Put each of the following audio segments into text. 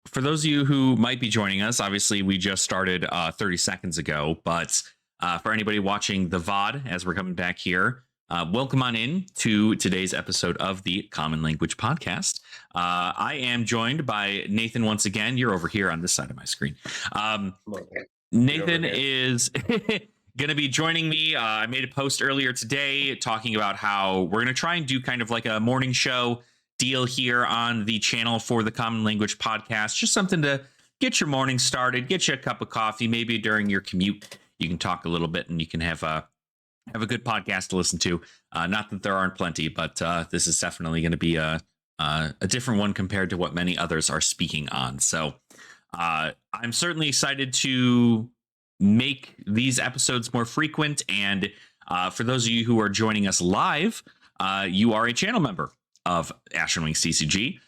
for those of you who might be joining us, obviously we just started 30 seconds ago, but for anybody watching the VOD as we're coming back here, welcome on in to today's episode of the Common Language Podcast. I am joined by Nathan once again. You're over here on this side of my screen. Nathan is going to be joining me. I made a post earlier today talking about how we're going to try and do kind of like a morning show deal here on the channel for the Common Language Podcast. Just something to get your morning started, get you a cup of coffee, maybe during your commute. You can talk a little bit and you can have a good podcast to listen to. Not that there aren't plenty, but this is definitely going to be a different one compared to what many others are speaking on. So I'm certainly excited to make these episodes more frequent. And for those of you who are joining us live, you are a channel member of Ashenwings TCG.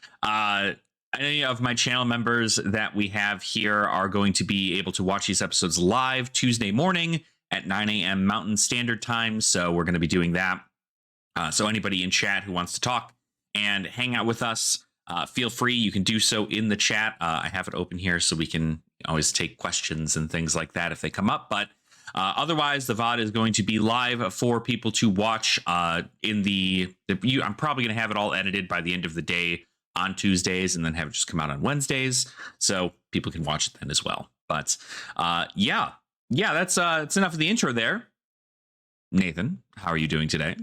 Any of my channel members that we have here are going to be able to watch these episodes live Tuesday morning at 9 a.m. Mountain Standard Time. So we're going to be doing that. So anybody in chat who wants to talk and hang out with us, feel free. You can do so in the chat. I have it open here so we can always take questions and things like that if they come up. But otherwise, the VOD is going to be live for people to watch I'm probably going to have it all edited by the end of the day on Tuesdays and then have it just come out on Wednesdays so people can watch it then as well. But yeah, that's enough of the intro there. Nathan, how are you doing today?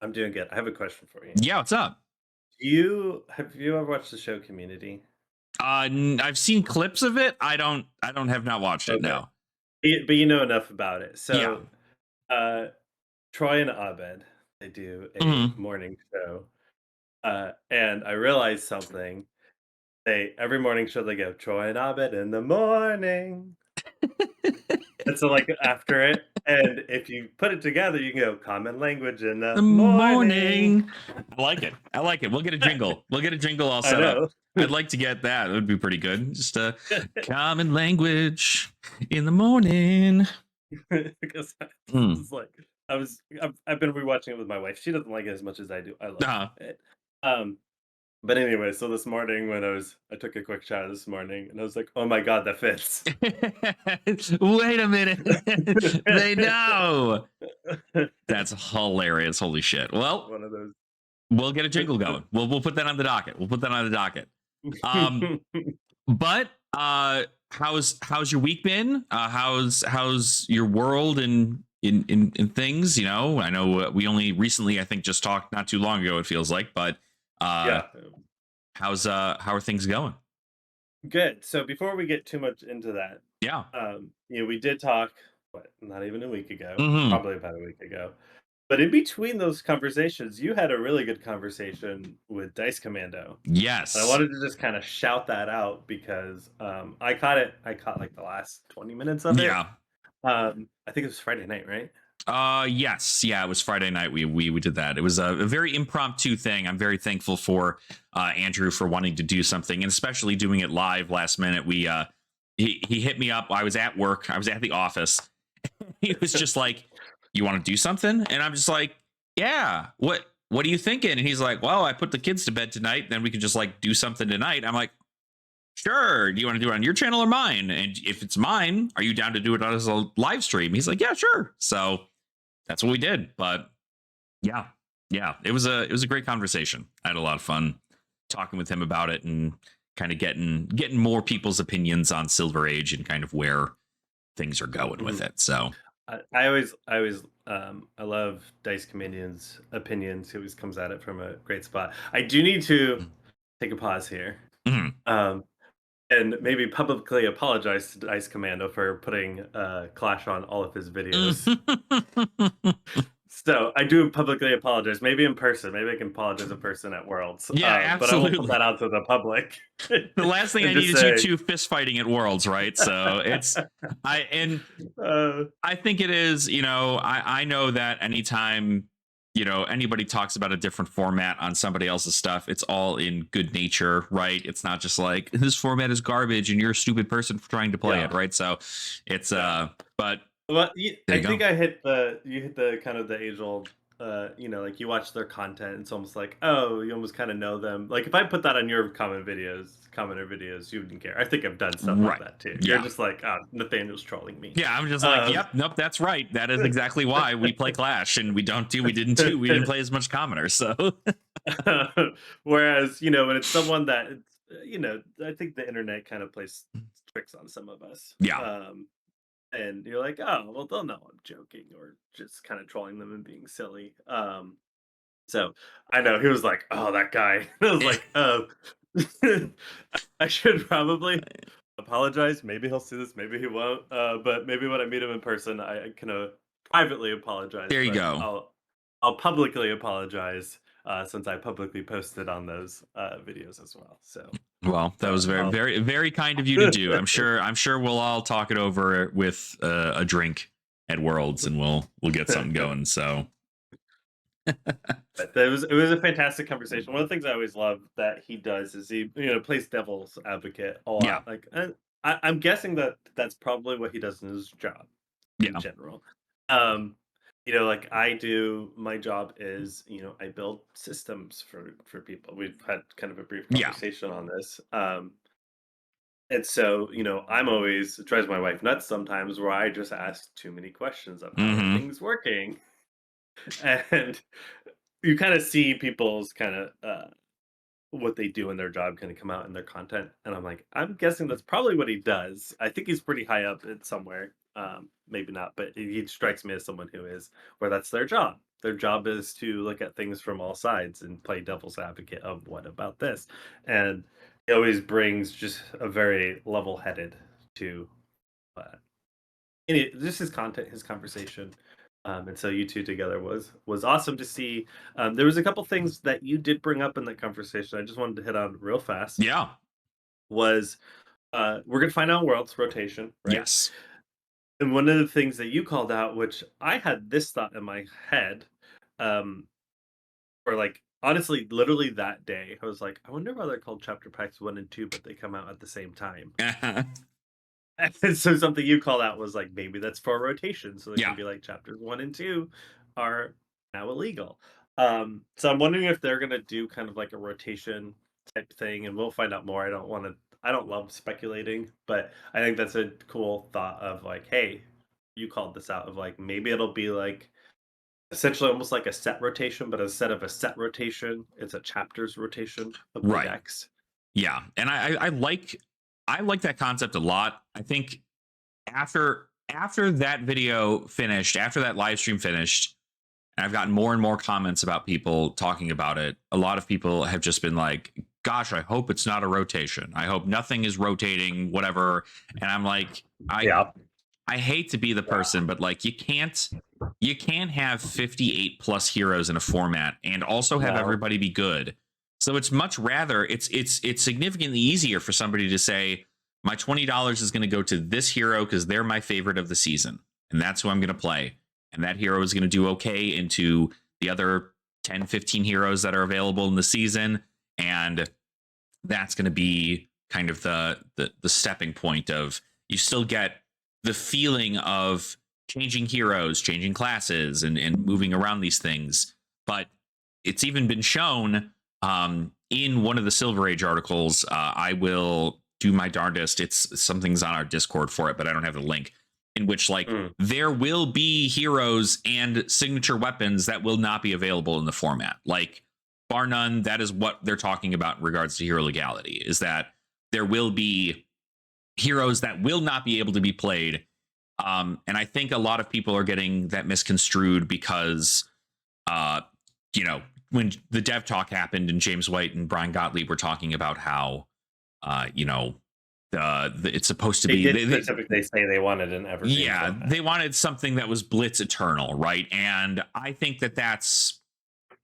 I'm doing good. I have a question for you. Yeah, what's up? Have you ever watched the show Community? I've seen clips of it. I have not watched it. No. But you know enough about it. So Troy and Abed, they do a morning show. And I realized something. Every morning show they go, Troy and Abed in the morning. And so like after it, and if you put it together, you can go Common Language in the morning. I like it. We'll get a jingle. All set up. I'd like to get that. It would be pretty good. Just a Common Language in the morning. Because it's like I've been rewatching it with my wife. She doesn't like it as much as I do. I love it. But anyway, so this morning when I took a quick shower this morning and I was like, oh my God, that fits. Wait a minute. They know. That's hilarious. Holy shit. Well, one of those. We'll get a jingle going. We'll put that on the docket. But how's your week been? How's your world and in things? You know, I know we only recently, I think, just talked not too long ago. It feels like, but how are things going? Good. So before we get too much into that, we did talk not even a week ago, probably about a week ago. But in between those conversations, you had a really good conversation with Dice Commando. Yes. And I wanted to just kind of shout that out because I caught like the last 20 minutes of it. Yeah. I think it was Friday night, right? Yes. Yeah, it was Friday night. We did that. It was a very impromptu thing. I'm very thankful for Andrew for wanting to do something, and especially doing it live last minute. He hit me up. I was at work. I was at the office. He was just like, you want to do something? And I'm just like, yeah, what are you thinking? And he's like, well, I put the kids to bed tonight. Then we could just like do something tonight. I'm like, sure. Do you want to do it on your channel or mine? And if it's mine, are you down to do it as a live stream? He's like, yeah, sure. So that's what we did. But yeah, it was a great conversation. I had a lot of fun talking with him about it and kind of getting more people's opinions on Silver Age and kind of where things are going with it. So I always I love Dice Commando's opinions. He always comes at it from a great spot. I do need to take a pause here. And maybe publicly apologize to Dice Commando for putting Clash on all of his videos. So I do publicly apologize. Maybe in person. Maybe I can apologize in person at Worlds. Yeah, absolutely. But I won't put that out to the public. The last thing I need is you two fist fighting at Worlds, right? So I think it is. You know, I know that anytime anybody talks about a different format on somebody else's stuff, it's all in good nature, right? It's not just like this format is garbage and you're a stupid person for trying to play it, right? So it's but well, I think you hit the kind of the age old like you watch their content, it's almost like, oh, you almost kind of know them. Like if I put that on your commenter videos, you wouldn't care. I think I've done stuff like Right. that too. You're Yeah. just like, oh, Nathaniel's trolling me. Yeah, I'm just like, Um, yep, nope, that's right. That is exactly why we play Clash, and we didn't play as much commoner. So whereas, when it's someone that, I think the internet kind of plays tricks on some of us. yeah, And you're like, oh, well, they'll know I'm joking or just kind of trolling them and being silly. So I know he was like, oh, that guy. I was like, oh, I should probably apologize. Maybe he'll see this, maybe he won't. But maybe when I meet him in person, I can privately apologize. there you But go. I'll publicly apologize since I publicly posted on those videos as well. So Well, that was very, I'll very, very kind of you to do. I'm sure we'll all talk it over with a drink at Worlds, and we'll get something going. So But it was a fantastic conversation. One of the things I always love that he does is he plays devil's advocate a yeah, lot. Like I'm guessing that that's probably what he does in his job in yeah, general. Um, like I do, my job is I build systems for people. We've had kind of a brief yeah. conversation on this. And so, I'm always it drives my wife nuts sometimes where I just ask too many questions of how are Mm-hmm. things working, and you kind of see people's kind of what they do in their job kind of come out in their content, and I'm like, I'm guessing that's probably what he does. I think he's pretty high up in somewhere, maybe not, but he strikes me as someone who is where that's their job. Their job is to look at things from all sides and play devil's advocate of what about this, and he always brings just a very level-headed to uh, just his content, his conversation. And so you two together was awesome to see. There was a couple things that you did bring up in that conversation. I just wanted to hit on real fast. Yeah. Was we're gonna find out worlds rotation, right? Yes. And one of the things that you called out, which I had this thought in my head, um, or like honestly, literally that day, I was like, I wonder why they're called chapter packs 1 and 2, but they come out at the same time. And so something you called out was like maybe that's for rotation, so it Yeah. can be like chapters 1 and 2 are now illegal. So I'm wondering if they're gonna do kind of like a rotation type thing, and we'll find out more. I don't love speculating, but I think that's a cool thought of like, hey, you called this out of like maybe it'll be like essentially almost like a set rotation, but instead of a set rotation, it's a chapters rotation of the Right. decks. Yeah. And I like that concept a lot. I think after that video finished, after that live stream finished, and I've gotten more and more comments about people talking about it. A lot of people have just been like, gosh, I hope it's not a rotation. I hope nothing is rotating, whatever. And I'm like, Yeah. I hate to be the person, but like you can't have 58 plus heroes in a format and also have No. everybody be good. So it's much rather it's significantly easier for somebody to say my $20 is going to go to this hero because they're my favorite of the season and that's who I'm going to play. And that hero is going to do okay into the other 10, 15 heroes that are available in the season. And that's going to be kind of the stepping point of you still get the feeling of changing heroes, changing classes, and moving around these things. But it's even been shown in one of the Silver Age articles. I will do my darndest. It's something's on our Discord for it, but I don't have the link. In which, like, there will be heroes and signature weapons that will not be available in the format. Like, bar none, that is what they're talking about in regards to hero legality, is that there will be heroes that will not be able to be played. And I think a lot of people are getting that misconstrued because, when the dev talk happened and James White and Brian Gottlieb were talking about how, it's supposed to They be did specifically say they wanted an evergreen. Yeah, format. they wanted something that was Blitz Eternal, right? And I think that's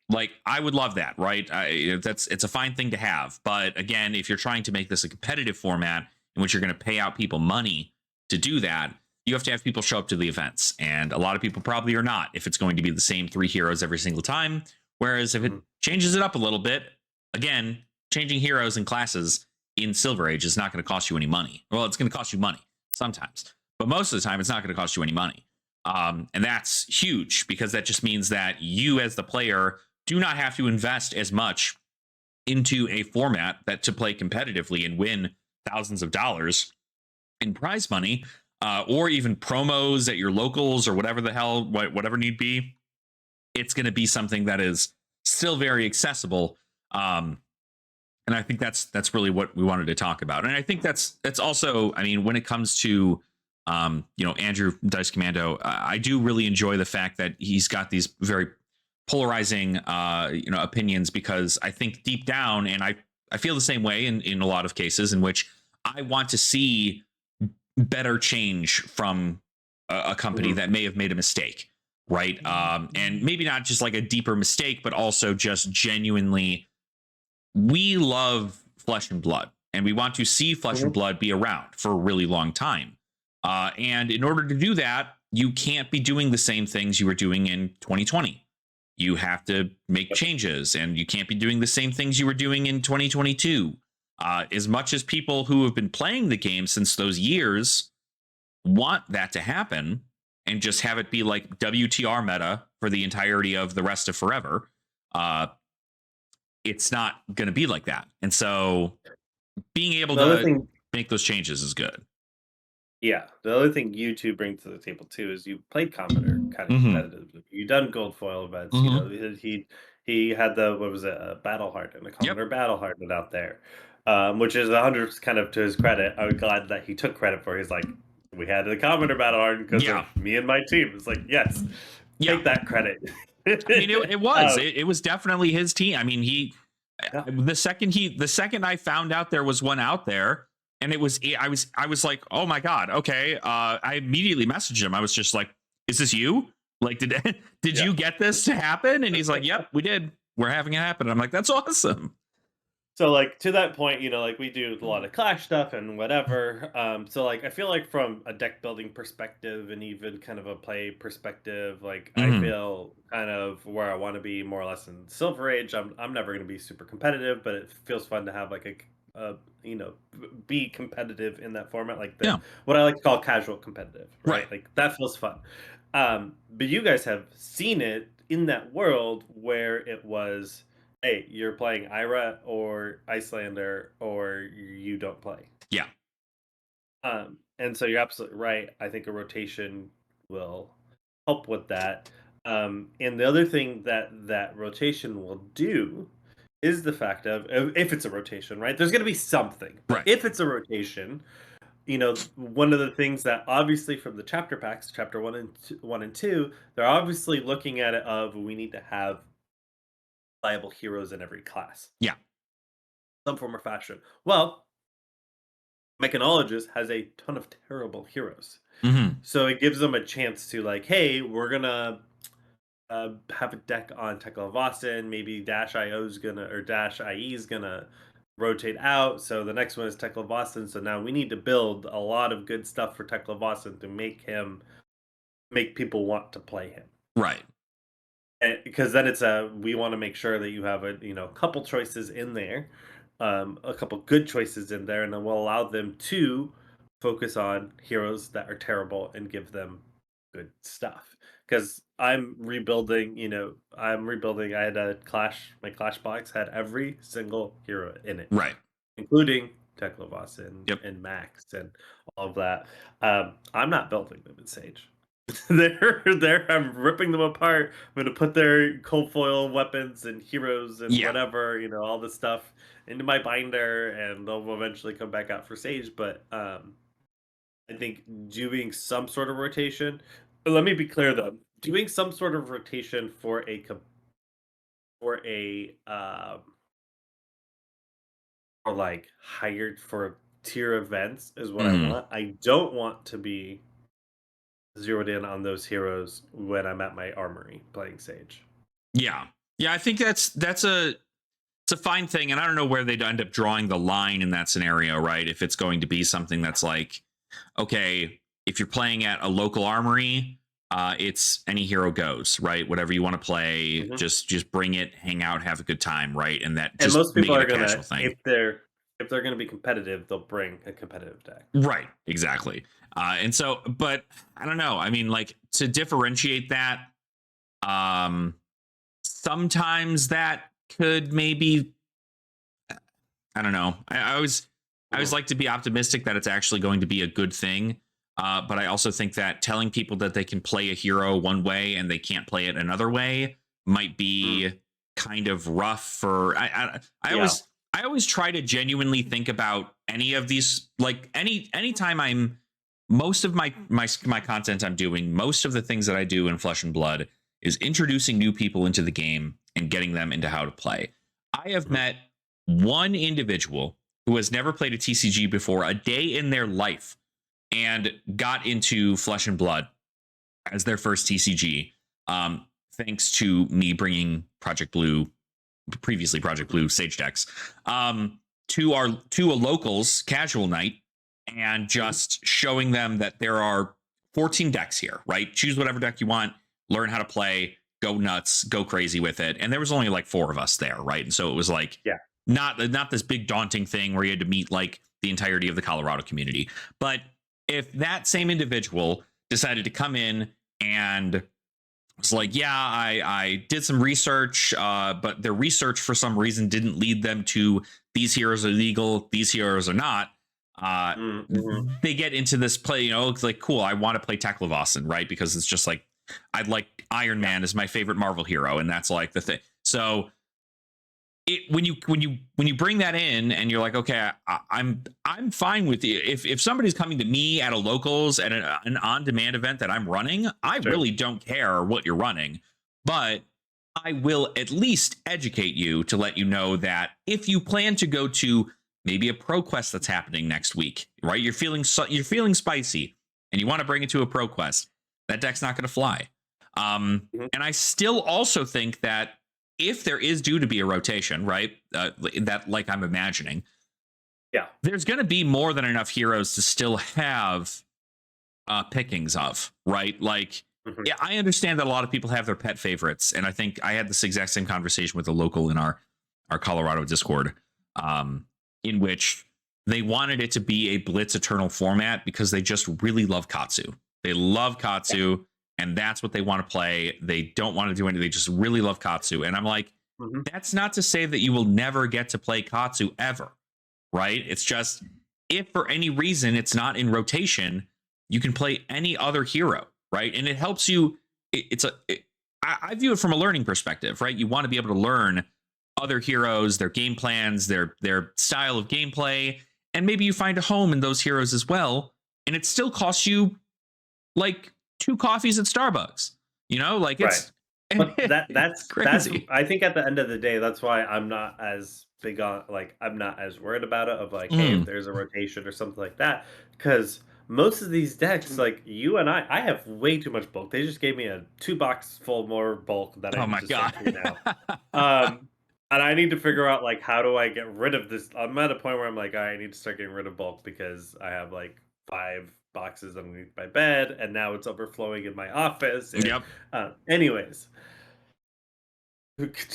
like I would love that, right? It's a fine thing to have, but again, if you're trying to make this a competitive format in which you're going to pay out people money to do that, you have to have people show up to the events, and a lot of people probably are not if it's going to be the same 3 heroes every single time. Whereas if it changes it up a little bit, again, changing heroes and classes in Silver Age is not going to cost you any money. Well, it's going to cost you money sometimes, but most of the time it's not going to cost you any money. And that's huge because that just means that you, as the player, do not have to invest as much into a format that to play competitively and win thousands of dollars in prize money, or even promos at your locals or whatever the hell, whatever need be. It's going to be something that is still very accessible. And I think that's really what we wanted to talk about. And I think that's also, I mean, when it comes to Andrew Dice Commando, I do really enjoy the fact that he's got these very polarizing opinions, because I think deep down, and I feel the same way in a lot of cases in which I want to see better change from a company that may have made a mistake, right? And maybe not just like a deeper mistake, but also just genuinely, we love Flesh and Blood, and we want to see Flesh and Blood be around for a really long time. And in order to do that, you can't be doing the same things you were doing in 2020. You have to make changes, and you can't be doing the same things you were doing in 2022. As much as people who have been playing the game since those years want that to happen and just have it be like WTR meta for the entirety of the rest of forever, it's not going to be like that. And so being able to make those changes is good. Yeah, the other thing you two bring to the table too is you played Commoner kind of competitively. You done gold foil events. You know, he had the what was it, a Battle Hardened, a Commoner Battle Hardened out there, which is 100 kind of to his credit. I'm glad that he took credit for. He's like, we had the Commoner Battle Hardened because of me and my team. It's like, yes, take that credit. I mean, it was definitely his team. I mean, the second I found out there was one out there, and I was like, oh my god, okay. I immediately messaged him. I was just like, is this you? Like, did you get this to happen? And he's like, yep, we did. We're having it happen. I'm like, that's awesome. So, like, to that point, like, we do a lot of Clash stuff and whatever. So, like, I feel like from a deck building perspective and even kind of a play perspective, like, I feel kind of where I want to be more or less in Silver Age. I'm never going to be super competitive, but it feels fun to have, like, be competitive in that format. Like, what I like to call casual competitive, right? Like, that feels fun. But you guys have seen it in that world where it was, hey, you're playing Ira or Icelander, or you don't play. Yeah. And so you're absolutely right. I think a rotation will help with that. And the other thing that rotation will do is the fact of, if it's a rotation, right? There's going to be something. But if it's a rotation, one of the things that obviously from the chapter packs, chapter 1 and 2, they're obviously looking at it of, we need to have viable heroes in every class. Yeah. Some form or fashion. Well, Mechanologist has a ton of terrible heroes. So it gives them a chance to, like, hey, we're going to have a deck on Tekla Vossen. Maybe Dash IO's going to, or Dash IE's going to rotate out. So the next one is Tekla Vossen. So now we need to build a lot of good stuff for Tekla Vossen to make people want to play him. Right. Because then we want to make sure that you have a couple choices in there, a couple good choices in there, and then we'll allow them to focus on heroes that are terrible and give them good stuff. Because I'm rebuilding. I had my Clash box had every single hero in it, right, including Tekla Vossen and Max and all of that. I'm not building them in Sage. I'm ripping them apart. I'm gonna put their cold foil weapons and heroes and whatever, all this stuff into my binder, and they'll eventually come back out for Sage. But I think doing some sort of rotation. Let me be clear though. Doing some sort of rotation for like hired for tier events is what I want. I don't want to be zeroed in on those heroes when I'm at my armory playing Sage. Yeah. I think it's a fine thing, and I don't know where they'd end up drawing the line in that scenario, right? If it's going to be something that's like, okay, if you're playing at a local armory, it's any hero goes, right? Whatever you want to play, just bring it, hang out, have a good time, right? And that just most people make are it a gonna, casual thing. if they're going to be competitive, they'll bring a competitive deck. Right, exactly. And so, but I don't know. I mean, like to differentiate that, um, sometimes that could maybe, I don't know. I always Mhm. like to be optimistic that it's actually going to be a good thing. But I also think that telling people that they can play a hero one way and they can't play it another way might Mm. be kind of rough for. Yeah. I always try to genuinely think about any of these, like anytime I'm most of my content I'm doing, most of the things that I do in Flesh and Blood is introducing new people into the game and getting them into how to play. I have Mhm. met one individual who has never played a TCG before a day in their life and got into Flesh and Blood as their first TCG, thanks to me bringing Project Blue, previously Project Blue Sage decks, to a locals casual night, and Mhm. just showing them that there are 14 decks here, right? Choose whatever deck you want, learn how to play, go nuts, go crazy with it. And there was only like four of us there, right? And so it was like Yeah. not this big daunting thing where you had to meet like the entirety of the Colorado community. But if that same individual decided to come in and was like, yeah, I did some research, but their research for some reason didn't lead them to these heroes are legal, these heroes are not. Uh, Mhm. they get into this play, it's like, cool, I want to play Teklevossen, right? Because it's just like, I'd like Iron Yeah. Man is my favorite Marvel hero, and that's like the thing. So when you bring that in and you're like, okay, I'm fine with you. If somebody's coming to me at a locals at an on demand event that I'm running, I Sure. really don't care what you're running, but I will at least educate you to let you know that if you plan to go to maybe a pro quest that's happening next week, right? You're feeling spicy and you want to bring it to a pro quest, that deck's not going to fly. Mhm. And I still also think that if there is due to be a rotation, right, that like I'm imagining, Yeah. there's going to be more than enough heroes to still have pickings of, right? Like, Mhm. yeah, I understand that a lot of people have their pet favorites, and I think I had this exact same conversation with a local in our Colorado Discord, in which they wanted it to be a Blitz Eternal format because they just really love Katsu. They love Yeah. Katsu, and that's what they want to play. They don't want to do anything. They just really love Katsu. And I'm like, Mhm. that's not to say that you will never get to play Katsu ever, right? It's just if for any reason it's not in rotation, you can play any other hero, right? And it helps you. I view it from a learning perspective, right? You want to be able to learn other heroes, their game plans, their style of gameplay, and maybe you find a home in those heroes as well. And it still costs you like two coffees at Starbucks. Like Right. it's But it's that's crazy. I think at the end of the day, that's why I'm not as big on like I'm not as worried about it of like, hey, if Mm. there's a rotation or something like that, because most of these decks, like you and I have way too much bulk. They just gave me a 2 box full more bulk that I Oh need my to start god. through now. Um, and I need to figure out like how do I get rid of this? I'm at a point where I'm like, I need to start getting rid of bulk because I have like 5 boxes underneath my bed, and now it's overflowing in my office. And Yep. anyways,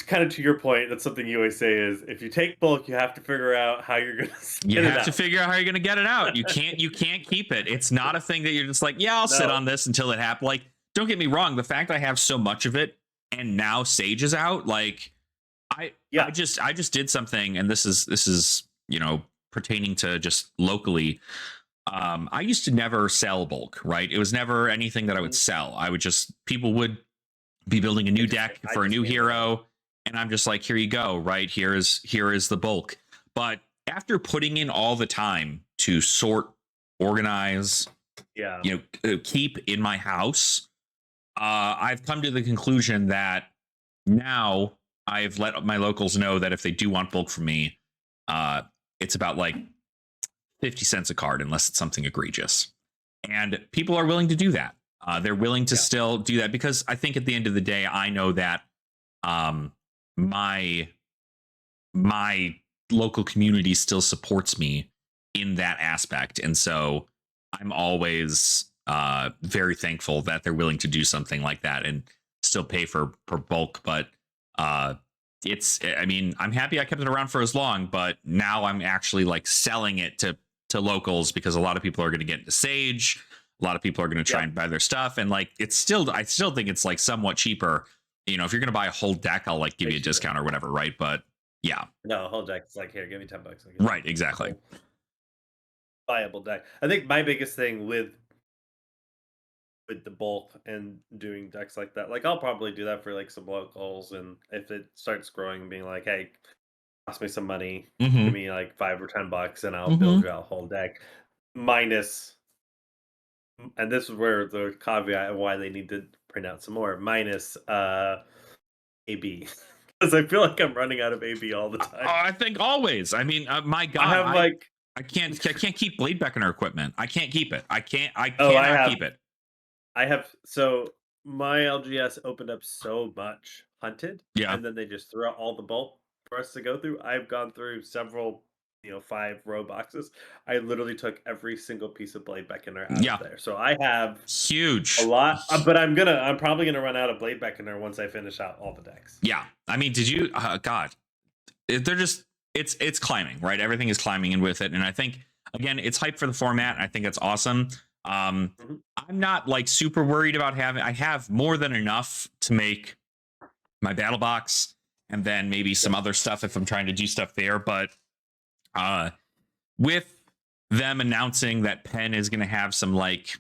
kind of to your point, that's something you always say is if you take bulk, you have to figure out how you're going to You get it have to out. figure out how you're going to get it out. You can't keep it. It's not a thing that you're just like, yeah, I'll sit No. on this until it happens. Like, don't get me wrong, the fact I have so much of it and now Sage is out, like I Yeah. just did something, and this is pertaining to just locally. I used to never sell bulk, right? It was never anything that I would Mhm. sell. I would just people would be building a new deck I for a just new hand it out. hero, and I'm just like, here you go, right? Here is the bulk. But after putting in all the time to sort, organize, Yeah. keep in my house, I've come to the conclusion that now I've let my locals know that if they do want bulk from me, uh, it's about like 50 cents a card unless it's something egregious. And people are willing to do that. They're willing to Yeah. still do that because I think at the end of the day, I know that um, my my local community still supports me in that aspect, and so I'm always very thankful that they're willing to do something like that and still pay for bulk. But uh, I mean, I'm happy I kept it around for as long, but now I'm actually like selling it to locals because a lot of people are going to get into Sage. A lot of people are going to try Yep. and buy their stuff, and like I still think it's like somewhat cheaper. You know, if you're going to buy a whole deck, I'll like give Way you a cheaper. discount or whatever, right? But yeah, No, a whole deck is like, here, give me $10. I'll get right, you a exactly. whole viable deck. I think my biggest thing with the bulk and doing decks like that, like I'll probably do that for like some locals, and if it starts growing, being like, hey, cost me some money, give Mm-hmm. me like $5 or $10, and I'll build Mm-hmm. you out a whole deck. Minus, and this is where the caveat of why they need to print out some more. Minus AB, because I feel like I'm running out of AB all the time. I think always. I mean, my I God, have like, I can't keep Blade Beckoner equipment. I can't keep it. I oh, cannot keep it. so my LGS opened up so much hunted, Yeah. and then they just threw out all the bulk for us to go through. I've gone through several, 5 row boxes. I literally took every single piece of Blade Beckoner out of Yeah. there. So I have a Huge. lot, but I'm probably gonna run out of Blade Beckoner once I finish out all the decks. Yeah. I mean, did you God, they're just it's climbing, right? Everything is climbing in with it. And I think again, it's hype for the format. I think it's awesome. Mhm. I'm not like super worried about I have more than enough to make my battle box and then maybe some Yep, other stuff if I'm trying to do stuff there. But uh with them announcing that Penn is gonna have some like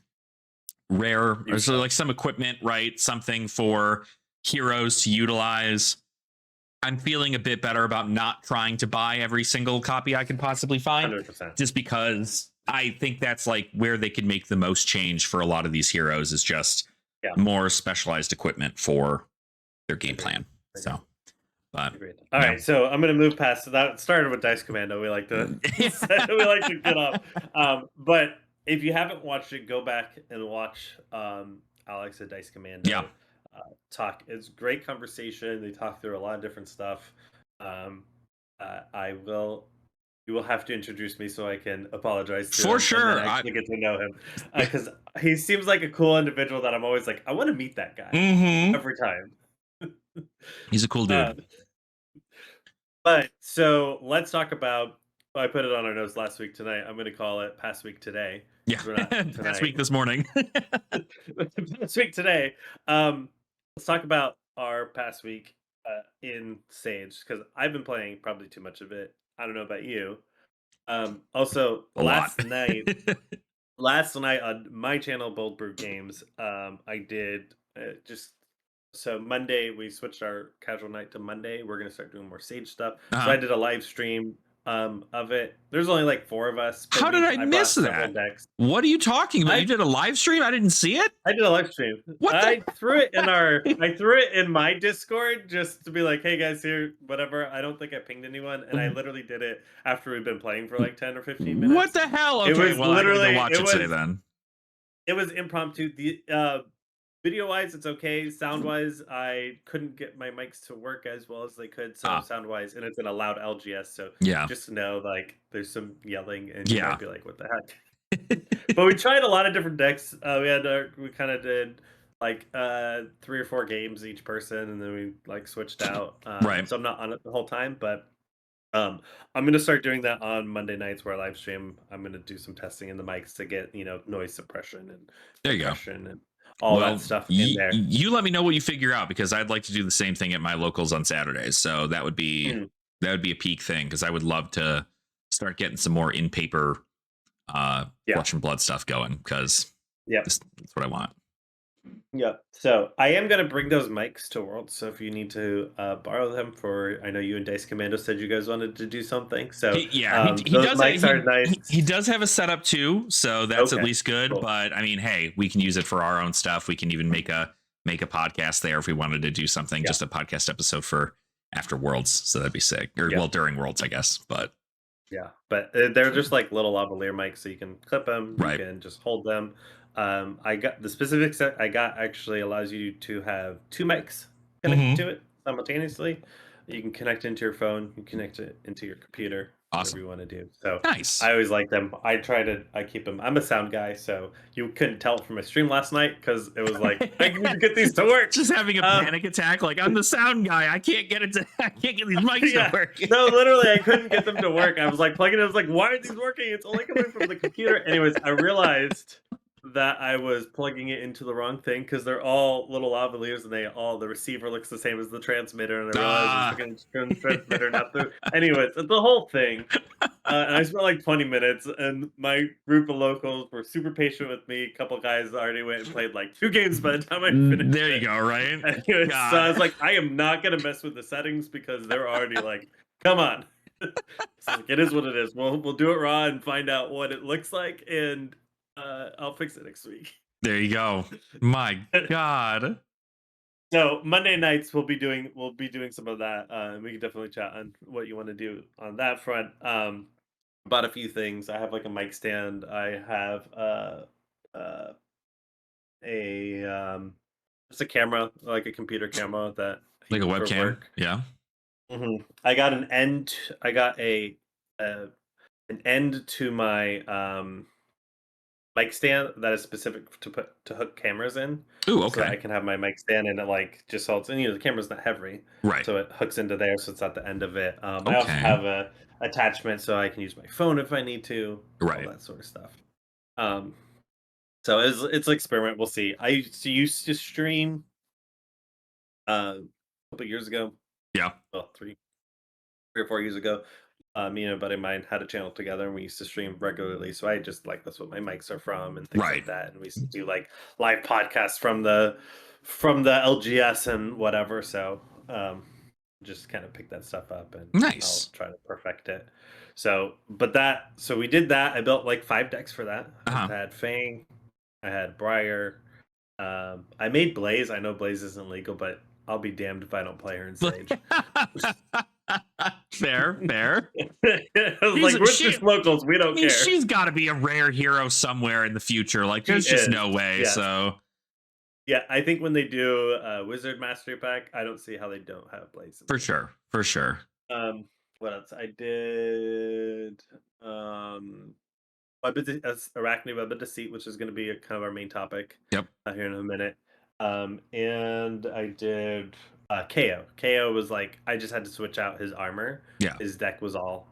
rare new or so stuff, like some equipment, right? Something for heroes to utilize. I'm feeling a bit better about not trying to buy every single copy I can possibly find, 100%. just because I think that's like where they can make the most change for a lot of these heroes is just Yeah, more specialized equipment for their game agreed. plan. Agreed. So, but Agreed. All yeah. right, so I'm gonna move past that. It started with Dice Commando. We like to we like to get off. But if you haven't watched it, go back and watch Alex at Dice Yeah. Commando talk. It's great conversation. They talk through a lot of different stuff. Um, I will. You will have to introduce me so I can apologize to For him and then sure. actually get to know him because he seems like a cool individual that I'm always like, I want to meet that guy Mm-hmm. every time. He's a cool Uh, dude. But so let's talk about. I put it on our notes last week tonight. I'm going to call it past week today Yeah. because we're not Past tonight. week this morning. Past week today. Let's talk about our past week in Sage because I've been playing probably too much of it. I don't know about you. Also, A lot. last night on my channel, Bold Brew Games, I did just so Monday we switched our casual night to Monday. We're gonna start doing more Sage stuff. So I uh-huh. did a live stream of it. There's only like 4 of us, but How did I I miss brought several that? decks. What are you talking about? You I did a live stream? I didn't see it? I did a live stream. What the I threw it in my Discord just to be like, hey guys, here, whatever. I don't think I pinged anyone, and I literally did it after we've been playing for like 10 or 15 what minutes. the hell? It Okay, was well, I got to go literally watch it today then. it was impromptu. The video wise, it's okay. Sound wise, I couldn't get my mics to work as well as they could. So Ah, sound wise, and it's in a loud LGS. So yeah. just to know, like, there's some yelling, and you Yeah. might be like, "What the heck?" But we tried a lot of different decks. We kind of did like 3 or 4 games each person, and then we like switched out. Right. So I'm not on it the whole time, but um, I'm gonna start doing that on Monday nights where I live stream. I'm gonna do some testing in the mics to get noise suppression and There you go. compression and all that Well, stuff in there. you let me know what you figure out because I'd like to do the same thing at my locals on Saturdays. So Mm, that would be a peak thing because I would love to start getting some more in paper yeah, flesh and blood stuff going because yep, that's what I want. yep. So I am gonna bring those mics to Worlds. So if you need to borrow them I know you and Dice Commando said you guys wanted to do something. So He those does mics are nice. he does have a setup too, so that's at Okay, least good. cool. But I mean, hey, we can use it for our own stuff. We can even make a podcast there if we wanted to do something, Yeah, just a podcast episode for after Worlds. So that'd be sick, or yeah. well during Worlds, I guess. But Yeah, but they're just like little lavalier mics, so you can clip them, you right. can just hold them. I got the specific set I got actually allows you to have 2 mics connected Mm-hmm. to it simultaneously. You can connect into your phone, you can connect it into your computer. whatever Awesome. you want to do. So Nice. I always like them. I keep them. I'm a sound guy, so you couldn't tell it from my stream last night because it was like I need to get these to work. Just having a panic attack. Like, I'm the sound guy. I can't get I can't get these mics to Yeah, work. no, literally, I couldn't get them to work. I was like plugging it. I was like, why aren't these working? It's only coming from the computer. Anyways, I realized that I was plugging it into the wrong thing because they're all little lavaliers and the receiver looks the same as the transmitter. And I realized I was looking at the transmitter, not the. Anyways, it's the whole thing. And I spent like 20 minutes, and my group of locals were super patient with me. A couple guys already went and played like 2 games by the time I finished. There you go, right? Anyways, so I was like, I am not gonna mess with the settings because they're already like, come on. So like, it is what it is. We'll do it raw and find out what it looks like, and I'll fix it next week. There you go. My God. So Monday nights we'll be doing some of that. We can definitely chat on what you want to do on that front. Bought a few things. I have like a mic stand. I have uh, a just a camera, like a computer camera that I Like a use for webcam. work. Yeah. I got an end. I got an end to my mic stand that is specific to hook cameras in. Ooh, So that I okay. can have my mic stand and it like just holds, and the camera's not heavy, Right. so it hooks into there, so it's at the end of it. I also Okay. have a attachment so I can use my phone if I need to, all Right. that sort of stuff. Um, so it's an experiment. We'll see. I used to stream a couple years ago. Yeah. Well, 3 or 4 years ago. Me and a buddy of mine had a channel together, and we used to stream regularly. So I just like that's what my mics are from and things Right. like that. And we used to do like live podcasts from the LGS and whatever. So just kind of pick that stuff up, and Nice. I'll try to perfect it. So we did that. I built like 5 decks for that. I had Fang, I had Briar. I made Blaze. I know Blaze isn't legal, but I'll be damned if I don't play her in Sage. Fair. I was like, we're just locals. We don't care. She's got to be a rare hero somewhere in the future. Like, there's just no way. Yes. So, yeah, I think when they do Wizard Mastery Pack, I don't see how they don't have Blaze. For sure. What else? I did Arachne Web of Deceit, which is going to be kind of our main topic. Yep. Here in a minute. And I did KO. KO was like, I just had to switch out his armor. Yeah. His deck was all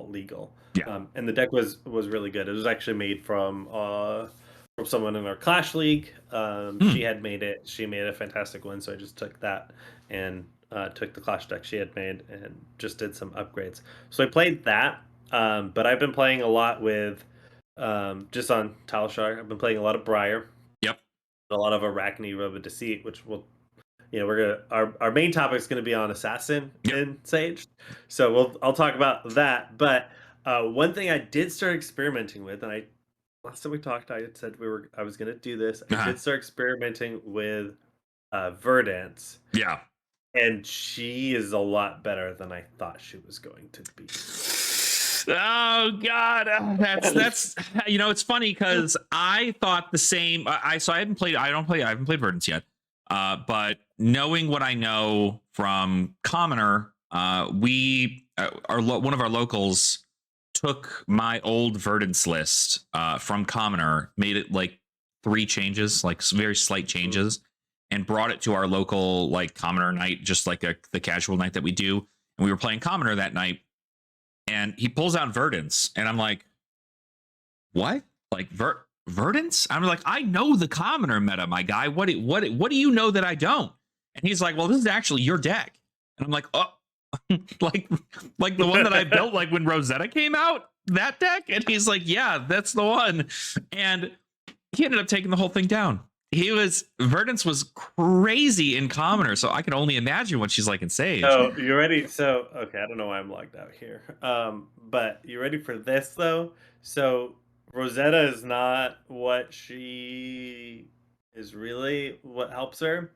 legal. Yeah. And the deck was really good. It was actually made from someone in our Clash League. She had made it. She made a fantastic one, so I just took that and took the Clash deck she had made and just did some upgrades. So I played that, but I've been playing a lot with just on Talishar. I've been playing a lot of Briar. Yep. A lot of Arachne Web of Deceit, which will, our main topic is going to be on Assassin in Sage. So I'll talk about that. But one thing I did start experimenting with, and last time we talked, I had said I was going to do this. I did start experimenting with Verdance. Yeah. And she is a lot better than I thought she was going to be. Oh God, that's it's funny because I thought the same. I haven't played Verdance yet. But knowing what I know from Commoner, one of our locals took my old Verdance list from Commoner, made it like 3 changes, like very slight changes, and brought it to our local like Commoner night, just like the casual night that we do. And we were playing Commoner that night. And he pulls out Verdance, and I'm like, what? Like Verdance? I'm like, I know the Commoner meta, my guy. What do you know that I don't? And he's like, well, this is actually your deck. And I'm like, oh, like the one that I built like when Rosetta came out, that deck? And he's like, yeah, that's the one. And he ended up taking the whole thing down. Verdance was crazy in Commoner, so I can only imagine what she's like in Sage. Oh, you ready? So, okay, I don't know why I'm logged out here. But you ready for this though? So Rosetta is not what she is really what helps her.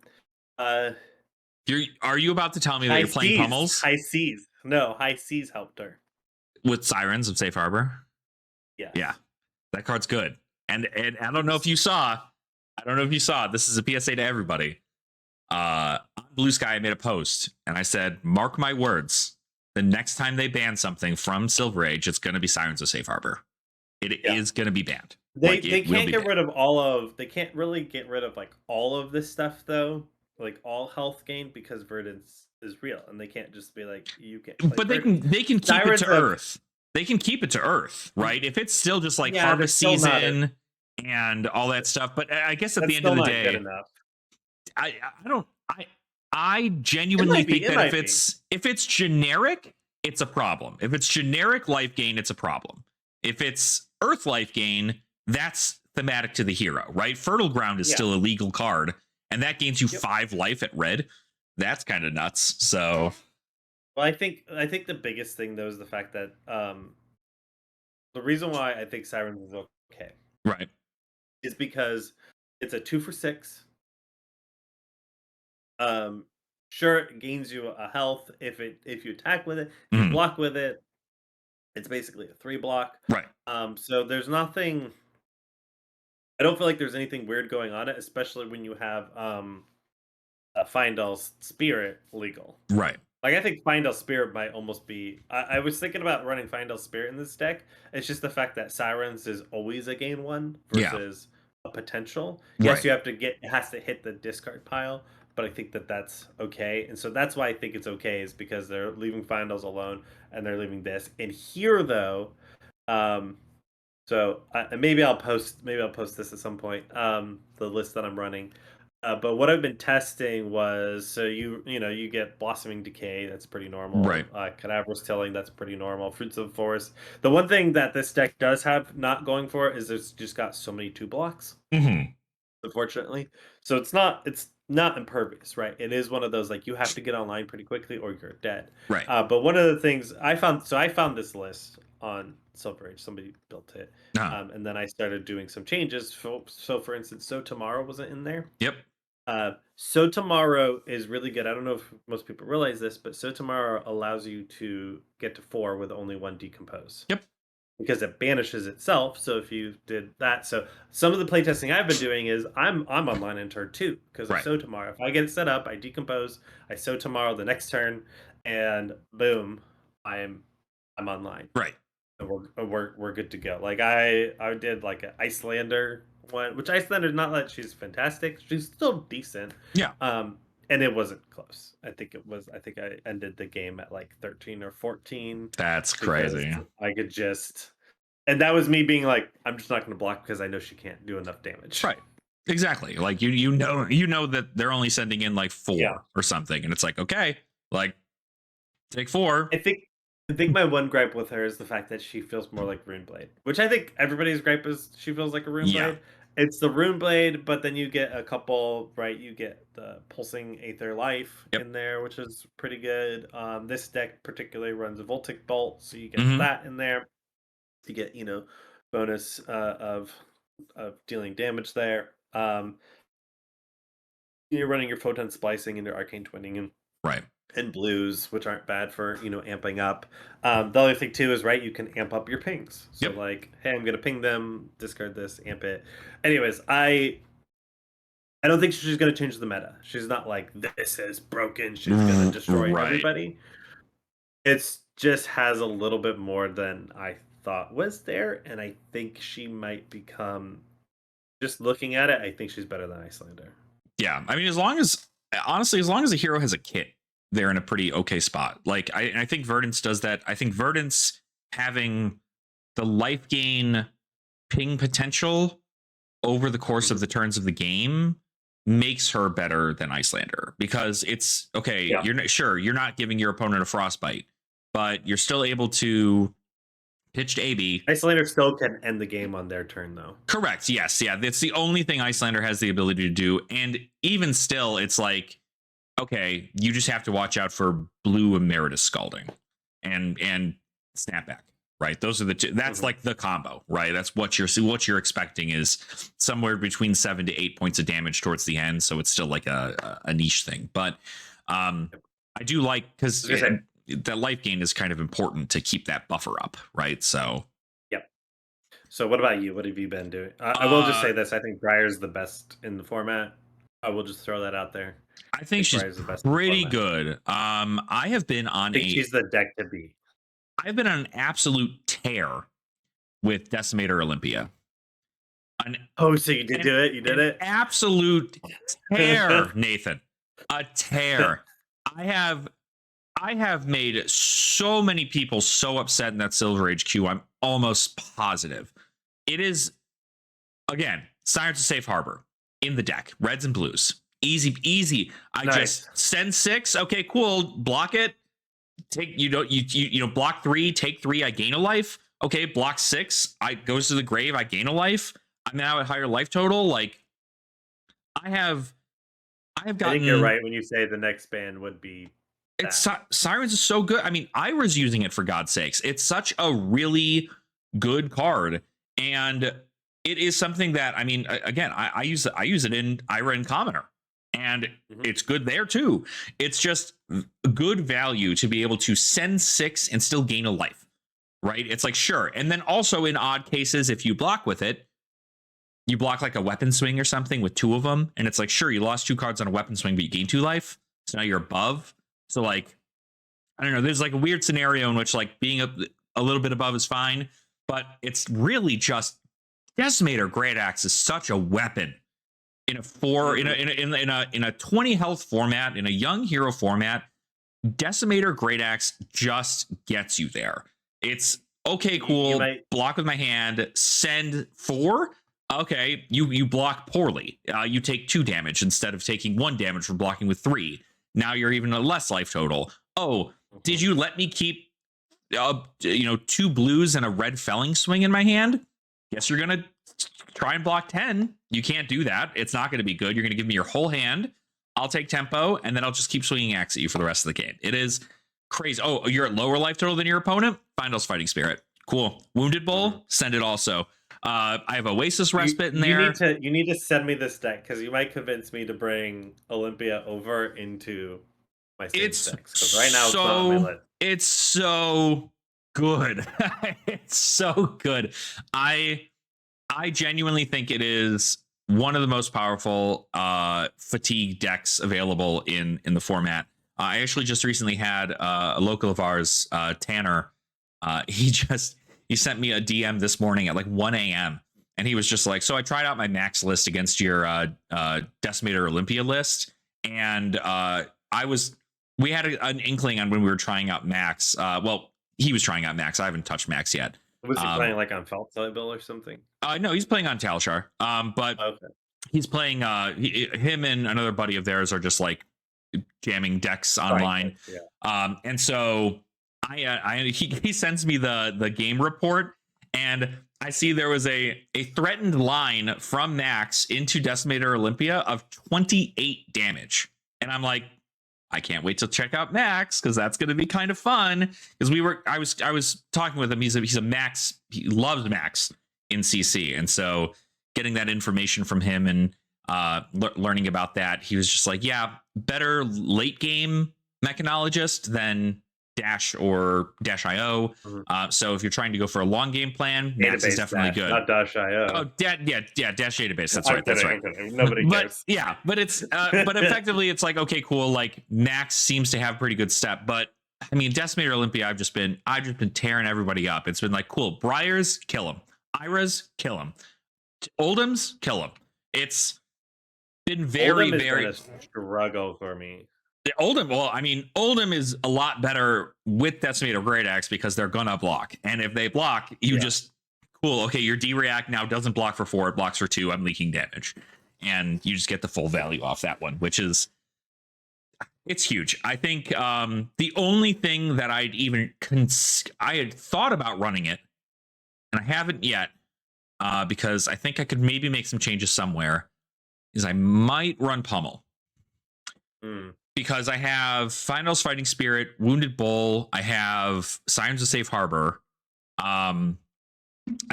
Are you about to tell me that you're playing Pummels? High Seas. No, High Seas helped her. With Sirens of Safe Harbor? Yes. Yeah. That card's good. And I don't know if you saw. This is a PSA to everybody. On BlueSky, I made a post and I said, mark my words, the next time they ban something from Silver Age, it's going to be Sirens of Safe Harbor. It Yeah. is going to be banned. They It will can't be get banned. rid of all of they can't really get rid of, like, all of this stuff, though, like, all health gain because Verdance is real, and they can't just be like, "You can't play But Verdance." they can keep it Sirens to of Earth. They can keep it to Earth, right? If it's still just like Yeah, harvest that's still not it. season and all that stuff. But I guess at the That's end of still the not good day, enough. I don't I genuinely think It that might be. if it's generic, it's a problem. If it's generic life gain, it's a problem. If it's Earth life gain, that's thematic to the hero, right? Fertile Ground is Yeah. still a legal card, and that gains you Yep. 5 life at red. That's kind of nuts. So Well, I think the biggest thing, though, is the fact that, the reason why I think Sirens is okay right. is because it's a 2 for 6. Um, sure, it gains you a health if you attack with it, if you Mhm. block with it, it's basically a 3 block. Right. So there's nothing I don't feel like there's anything weird going on it, especially when you have a Findall's Spirit legal. Right. Like, I think Findall's Spirit might almost be. I was thinking about running Findall's Spirit in this deck. It's just the fact that Sirens is always a gain one Yeah. versus a potential. Yes, Right. you have to it has to hit the discard pile, but I think that that's okay. And so that's why I think it's okay, is because they're leaving Findall's alone and they're leaving this. And here, though, um, so maybe I'll post this at some point. The list that I'm running. But what I've been testing was, so you get Blossoming Decay, that's pretty Right. normal. Cadaverous Tilling, that's pretty normal. Fruits of the Forest. The one thing that this deck does have not going for it is it's just got so many 2 blocks, Hmm. unfortunately. So it's not impervious, right? It is one of those, like, you have to get online pretty quickly or you're dead. Right. But one of the things I found this list on Silver Age. Somebody built it, Uh-huh. and then I started doing some changes. So for instance, So Tomorrow wasn't in there. Yep. So Tomorrow is really good. I don't know if most people realize this, but So Tomorrow allows you to get to 4 with only 1 decompose Yep. because it banishes itself. So if you did that, so some of the playtesting I've been doing is I'm online in turn 2 because of Right. So Tomorrow. If I get it set up, I decompose, I So Tomorrow the next turn, and boom, I'm online. Right. And we're good to go. Like, I did like an Icelander one, which Icelander, not that she's fantastic, she's still decent. Yeah. And it wasn't close. I think I ended the game at like 13 or 14 That's because crazy. I could just, and that was me being like, I'm just not going to block because I know she can't do enough damage. Right. Exactly. Like you know that they're only sending in like 4 Yeah. or something, and it's like, okay, like take 4. I think my one gripe with her is the fact that she feels more like Runeblade, which I think everybody's gripe is she feels like a Yeah. Runeblade. It's the Runeblade, but then you get a couple, right? You get the Pulsing Aether Life Yep. in there, which is pretty good. This deck particularly runs a Voltic Bolt, so you get Mhm. that in there. You get, bonus of dealing damage there. You're running your Photon Splicing into Arcane Twinning Right. and blues, which aren't bad for amping up. The other thing too is, right, you can amp up your pings. So Yep. like, hey, I'm gonna ping them, discard this, amp it. Anyways, I don't think she's gonna change the meta. She's not like, this is broken. She's gonna destroy Right. everybody. It's just has a little bit more than I thought was there, and I think she might become. Just looking at it, I think she's better than Icelander. Yeah. I mean, as long as the hero has a kit, they're in a pretty okay spot. Like I think Verdance does that. I think Verdance having the life gain ping potential over the course of Mhm. the turns of the game makes her better than Icelander, because it's okay. Yeah. You're not giving your opponent a frostbite, but you're still able to pitch to AB. Icelander still can end the game on their turn, though. Correct. Yes. Yeah. That's the only thing Icelander has the ability to do. And even still, it's like, okay, you just have to watch out for blue Emeritus Scalding and Snapback. Right. Those are the two. That's Mhm. like the combo, right? That's what you're expecting is somewhere between 7 to 8 points of damage towards the end. So it's still like a niche thing. But I do like, because I was gonna say, the life gain is kind of important to keep that buffer up, right? So yep. So what about you? What have you been doing? I will just uh say this: I think Briar's the best in the format. I will just throw that out there. I think she's Briar's the best in the pretty format. good. I have been I on think she's the deck to beat. an absolute tear with Decimator Olympia. An, Oh, so you did do it? You did an it? absolute tear, Nathan. A tear. I have made so many people so upset in that Silver Age queue. I'm almost positive. It is, again, Sirens of Safe Harbor in the deck, reds and blues. Easy, easy. I Nice. just send 6. Okay, cool. Block it. Take you know block 3, take 3. I gain a life. Okay, block 6. I goes to the grave. I gain a life. I'm now at higher life total. Like I have gotten. I think you're right when you say the next ban would be It's that. Sirens is so good. I mean, Ira's using it for God's sakes. It's such a really good card, and it is something that I mean, again, I use it in Ira and Commoner, and it's good there too. It's just good value to be able to send 6 and still gain a life, right? It's like sure, and then also in odd cases, if you block with it, you block like a weapon swing or something with 2 of them, and it's like sure, you lost 2 cards on a weapon swing, but you gain 2 life, so now you're above. So like, I don't know. There's like a weird scenario in which like being a little bit above is fine, but it's really just Decimator Great Axe is such a weapon in a 4 in a 20 health format, in a young hero format. Decimator Great Axe just gets you there. It's okay, cool. Block with my hand, send 4. Okay, you block poorly. You take 2 damage instead of taking 1 damage for blocking with 3. Now you're even a less life total. Oh, did you let me keep 2 blues and a red felling swing in my hand? Guess you're gonna try and block 10. You can't do that. It's not gonna be good. You're gonna give me your whole hand. I'll take tempo, and then I'll just keep swinging axe at you for the rest of the game. It is crazy. Oh, you're at lower life total than your opponent? Finals Fighting Spirit. Cool. Wounded Bull, send it also. I have Oasis Respite in there. You need to send me this deck because you might convince me to bring Olympia over into my same decks. Because right now it's not on my list. It's so good. It's so good. I genuinely think it is one of the most powerful fatigue decks available in the format. I actually just recently had a local of ours, Tanner. He sent me a DM this morning at like 1 a.m. and he was just like, so I tried out my max list against your Decimator Olympia list, and we had an inkling on when we were trying out max. Well, he was trying out max. I haven't touched max yet. Was he playing like on Felt Bill or something? No, he's playing on Talshar. But okay. He's playing. Him and another buddy of theirs are just like jamming decks online. Right. Yeah. And so he sends me the game report, and I see there was a threatened line from Max into Decimator Olympia of 28 damage, and I'm like, I can't wait to check out Max because that's going to be kind of fun. Because I was talking with him. He's a Max. He loves Max in CC, and so getting that information from him and learning about that, he was just like, yeah, better late game mechanologist than Dash or Dash.io. So if you're trying to go for a long game plan, Max is definitely good. Not Dash.io. Oh, Dash Database. That's right. That's right. Nobody cares. But it's but effectively it's like, okay, cool. Like Max seems to have pretty good step, but I mean, Decimator Olympia, I've just been tearing everybody up. It's been like, cool. Briars, kill him. Iras, kill him. Oldham's, kill him. It's been very been a struggle for me. Oldham, well, I mean, Oldham is a lot better with Decimator Great Axe because they're gonna block, and if they block, you just cool. Okay, your D react now doesn't block for 4; it blocks for 2. I'm leaking damage, and you just get the full value off that one, which is it's huge. I think the only thing that I had thought about running it, and I haven't yet, because I think I could maybe make some changes somewhere, is I might run Pummel. Because I have Finals Fighting Spirit, Wounded Bull, I have Sirens of Safe Harbor. I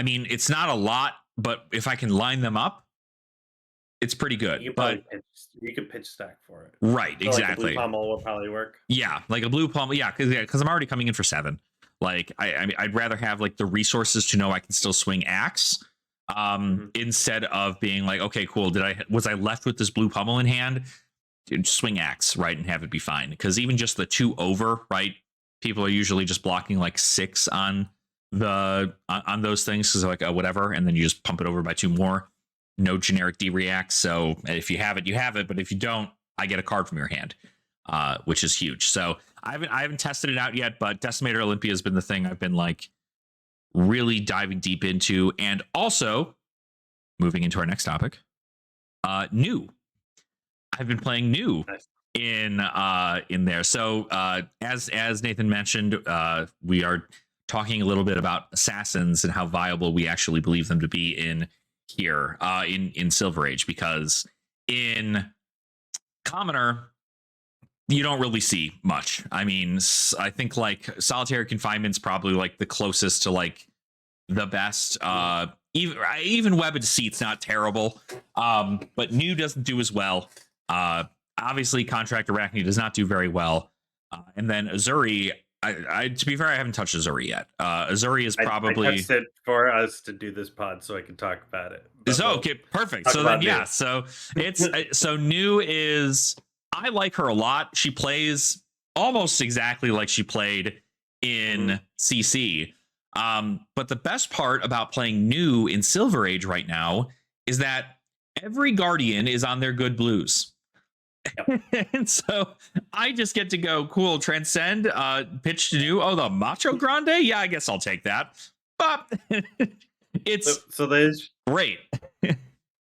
mean, it's not a lot, but if I can line them up, it's pretty good. You could pitch stack for it. Right, so exactly. Like a blue Pummel will probably work. Yeah, like a blue Pummel. Yeah, because I'm already coming in for 7. Like I'd rather have like the resources to know I can still swing axe Mhm. instead of being like, okay, cool. Was I left with this blue pummel in hand? Dude, swing axe, right, and have it be fine. Because even just the 2 over, right? People are usually just blocking like 6 on on those things because like whatever, and then you just pump it over by 2 more. No generic D reacts. So if you have it, you have it. But if you don't, I get a card from your hand, which is huge. So I haven't tested it out yet, but Decimator Olympia has been the thing I've been like really diving deep into, and also moving into our next topic, new. I've been playing new Nice. in there. So as Nathan mentioned, we are talking a little bit about assassins and how viable we actually believe them to be in here in Silver Age, because in Commoner you don't really see much. I mean, I think like Solitary Confinement's probably like the closest to like the best. Even Web of Deceit's not terrible, but New doesn't do as well. Obviously, Contract Arachne does not do very well, and then Azuri. To be fair, I haven't touched Azuri yet. Azuri is I probably touched it for us to do this pod so I can talk about it. But so we'll okay, perfect. talk So then, about yeah. new. So it's so New is. I like her a lot. She plays almost exactly like she played in CC. But the best part about playing New in Silver Age right now is that every Guardian is on their good blues. Yep. And so I just get to go, cool, transcend, pitch to New. Oh, the Macho Grande? Yeah, I guess I'll take that. But it's So there's great. it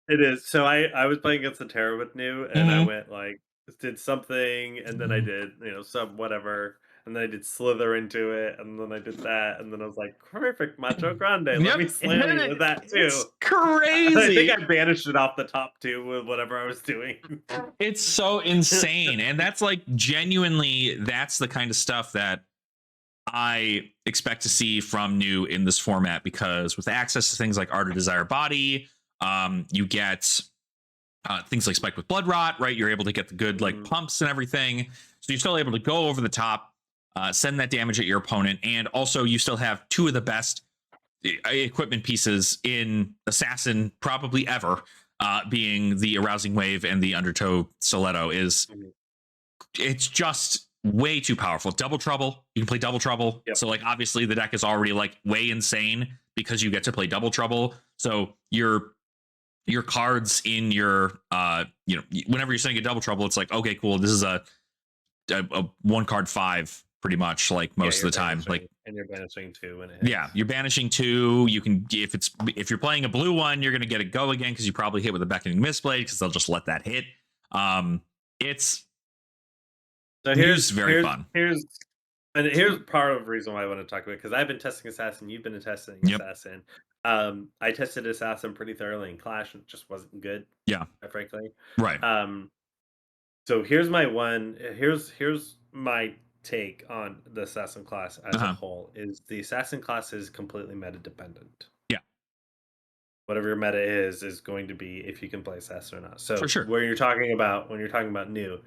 is. So I was playing against the Terra with new, and I went like did something, and then I did some whatever, and then I did Slither into it, and then I did that, and then I was like, perfect, Macho Grande. Let Yep. me slam you with that It's too. I think crazy. I banished it off the top too with whatever I was doing. It's so insane. And that's like genuinely, that's the kind of stuff that I expect to see from New in this format, because with access to things like Art of Desire Body, you get things like Spiked with Blood Rot, right? You're able to get the good like pumps and everything. So you're still able to go over the top, send that damage at your opponent. And also you still have 2 of the best equipment pieces in Assassin probably ever, being the Arousing Wave and the Undertow Stiletto. It's just way too powerful. Double Trouble, you can play Double Trouble. Yep. So like obviously the deck is already like way insane because you get to play Double Trouble. So your cards in your whenever you're sending a Double Trouble, it's like, okay, cool, this is a 1 card 5 pretty much, like most of the time. Like, and you're banishing 2 when it hits. yeah, you're banishing 2. You can, if you're playing a blue one, you're gonna get it go again because you probably hit with a Beckoning Mistblade because they'll just let that hit. It's So New's very fun. Here's part of the reason why I want to talk about it, because I've been testing Assassin, you've been testing Assassin. I tested Assassin pretty thoroughly in Clash, and it just wasn't good. Yeah, frankly. right. So here's my take on the Assassin class as a whole. Is the Assassin class is completely meta dependent. Yeah. Whatever your meta is going to be if you can play Assassin or not. So for sure, when you're talking about New,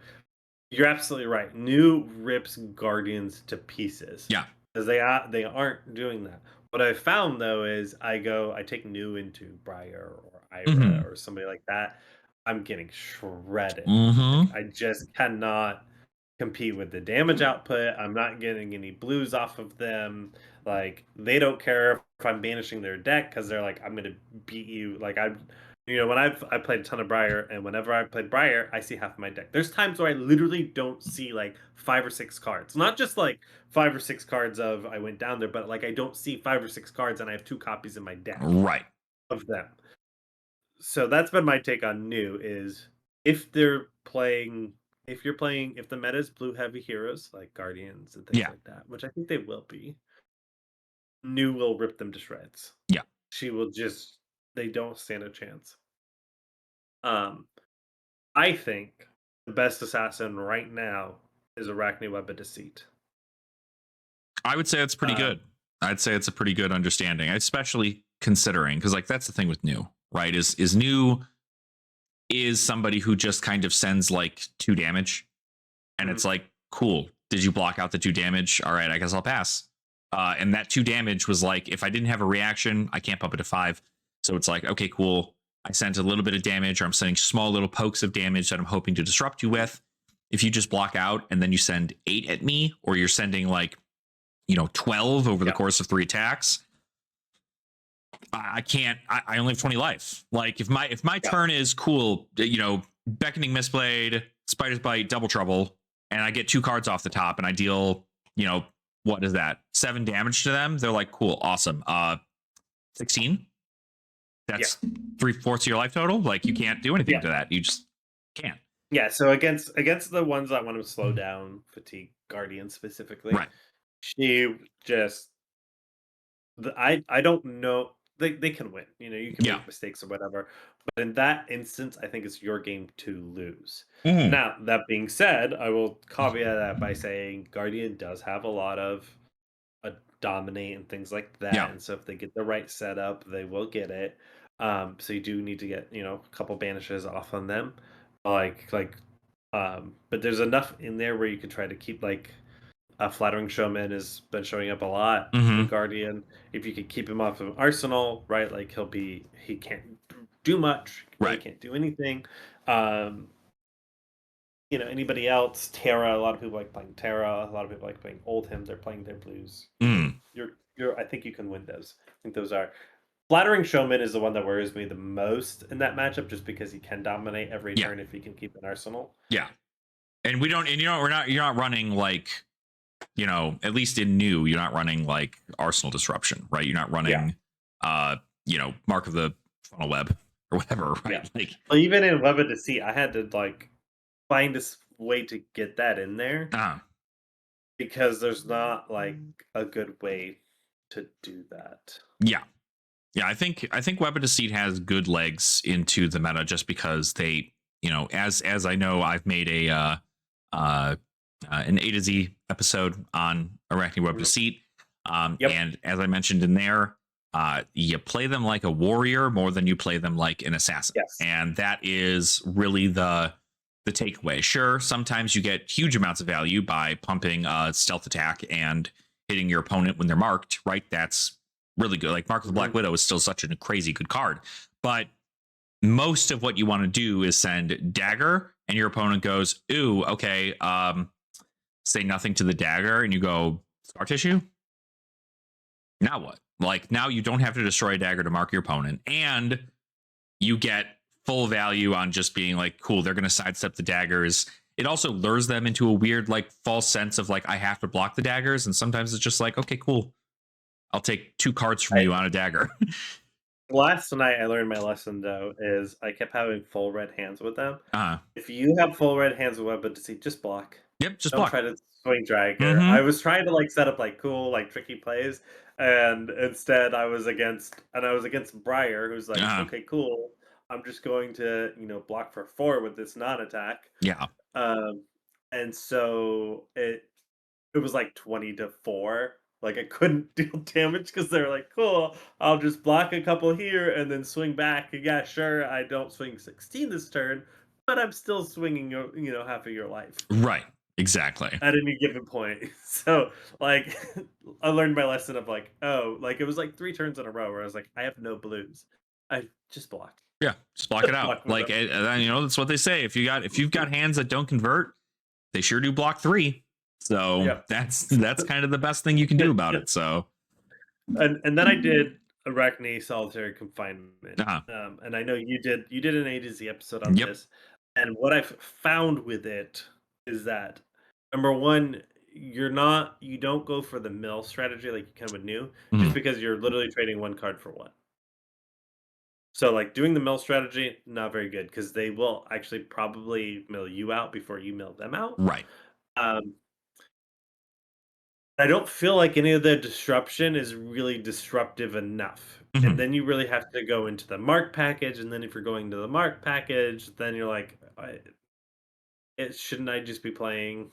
you're absolutely right. New rips Guardians to pieces. Yeah. Because they aren't doing that. What I found though is I take New into Briar or Ira or somebody like that. I'm getting shredded. Like, I just cannot compete with the damage output. I'm not getting any blues off of them. Like, they don't care if I'm banishing their deck because they're like, I'm gonna beat you. Like, when I played a ton of Briar, and whenever I played Briar, I see half of my deck. There's times where I literally don't see like 5 or 6 cards. Not just like 5 or 6 cards of I went down there, but like I don't see 5 or 6 cards and I have 2 copies in my deck. Right. Of them. So that's been my take on New is if the meta is blue heavy heroes like Guardians and things like that, which I think they will be, New will rip them to shreds. Yeah. They don't stand a chance. I think the best assassin right now is Arachne Web of Deceit. I would say it's pretty good. I'd say it's a pretty good understanding, especially considering, because like that's the thing with New, right? Is New is somebody who just kind of sends like 2 damage, and it's like, cool, did you block out the 2 damage? All right, I guess I'll pass. And that 2 damage was like, if I didn't have a reaction, I can't pump it to 5. So it's like, okay, cool. I sent a little bit of damage, or I'm sending small little pokes of damage that I'm hoping to disrupt you with. If you just block out and then you send 8 at me, or you're sending like, 12 over the Yeah. course of 3 attacks, I can't. I only have 20 life. Like if my Yeah. turn is cool, Beckoning Mistblade, Spider's Bite, Double Trouble, and I get 2 cards off the top, and I deal, what is that? 7 damage to them. They're like, cool, awesome. 16. Yeah. That's 3/4 of your life total. Like you can't do anything Yeah. to that. You just can't. Yeah. So against the ones that want to slow down Fatigue Guardian specifically, Right. she just I don't know. They can win. You can Yeah. make mistakes or whatever. But in that instance, I think it's your game to lose. Mhm. Now, that being said, I will caveat that by saying Guardian does have a lot of dominate and things like that. Yeah. And so if they get the right setup, they will get it. So you do need to get, a couple banishes off on them. But there's enough in there where you can try to keep Flattering Showman has been showing up a lot Mhm. with Guardian. If you could keep him off of Arsenal, right? Like he can't do much. Really Right. can't do anything. Um, anybody else? Terra. A lot of people like playing Terra. A lot of people like playing Oldhim. They're playing their blues. Mm. You're. I think you can win those. I think those are. Flattering Showman is the one that worries me the most in that matchup, just because he can dominate every Yeah. turn if he can keep an Arsenal. Yeah. And we don't. And you're not running like, at least in new, you're not running like Arsenal Disruption, right? You're not running, Mark of the Funnel Web or whatever, right? Yeah. Like, Well, even in Web of Deceit, I had to find this way to get that in there because there's not a good way to do that. yeah. Yeah, I think Web of Deceit has good legs into the meta just because they, as I know, I've made an A to Z episode on Arachne Web of Mhm. Deceit, Yep. and as I mentioned in there, you play them like a warrior more than you play them like an assassin, Yes. and that is really the takeaway. Sure, sometimes you get huge amounts of value by pumping a stealth attack and hitting your opponent when they're marked, right? That's really good. Like Mark of the Black Widow is still such a crazy good card. But most of what you want to do is send dagger, and your opponent goes, ooh, okay, say nothing to the dagger, and you go, scar tissue? Now what? Like now you don't have to destroy a dagger to mark your opponent, and you get full value on just being like, cool, they're gonna sidestep the daggers. It also lures them into a weird, like, false sense of like, I have to block the daggers, and sometimes it's just like, okay, cool, I'll take 2 cards from you on a dagger. Last night I learned my lesson though is I kept having full red hands with them. uh If you have full red hands with Web of Deceit, just block. Yep, just Don't block. try to swing Dragger. Mm-hmm. I was trying to set up cool, tricky plays, and instead I was against Briar, who's like, okay, cool. I'm just going to, block for 4 with this non-attack. Yeah. Um, and so it was 20-4. I couldn't deal damage because they're like, cool, I'll just block a couple here and then swing back. Yeah, sure, I don't swing 16 this turn, but I'm still swinging half of your life Right. Exactly. at any given point. So I learned my lesson of it was 3 turns in a row where I was like, I have no blues. I just block. Yeah, just block it out. Block with Like, them. that's what they say. If you've got hands that don't convert, they sure do block 3. So Yep. that's kind of the best thing you can do about it. So And then I did Arachne Solitary Confinement. uh-huh. And I know you did an A to Z episode on Yep. this. And what I've found with it is that number one, you don't go for the mill strategy like you can with new, just Mhm. because you're literally trading 1 card for 1. So doing the mill strategy, not very good because they will actually probably mill you out before you mill them out. Right. Um, I don't feel like any of the disruption is really disruptive enough. And Mhm. then you really have to go into the mark package. And then if you're going to the mark package, then you're like, shouldn't I just be playing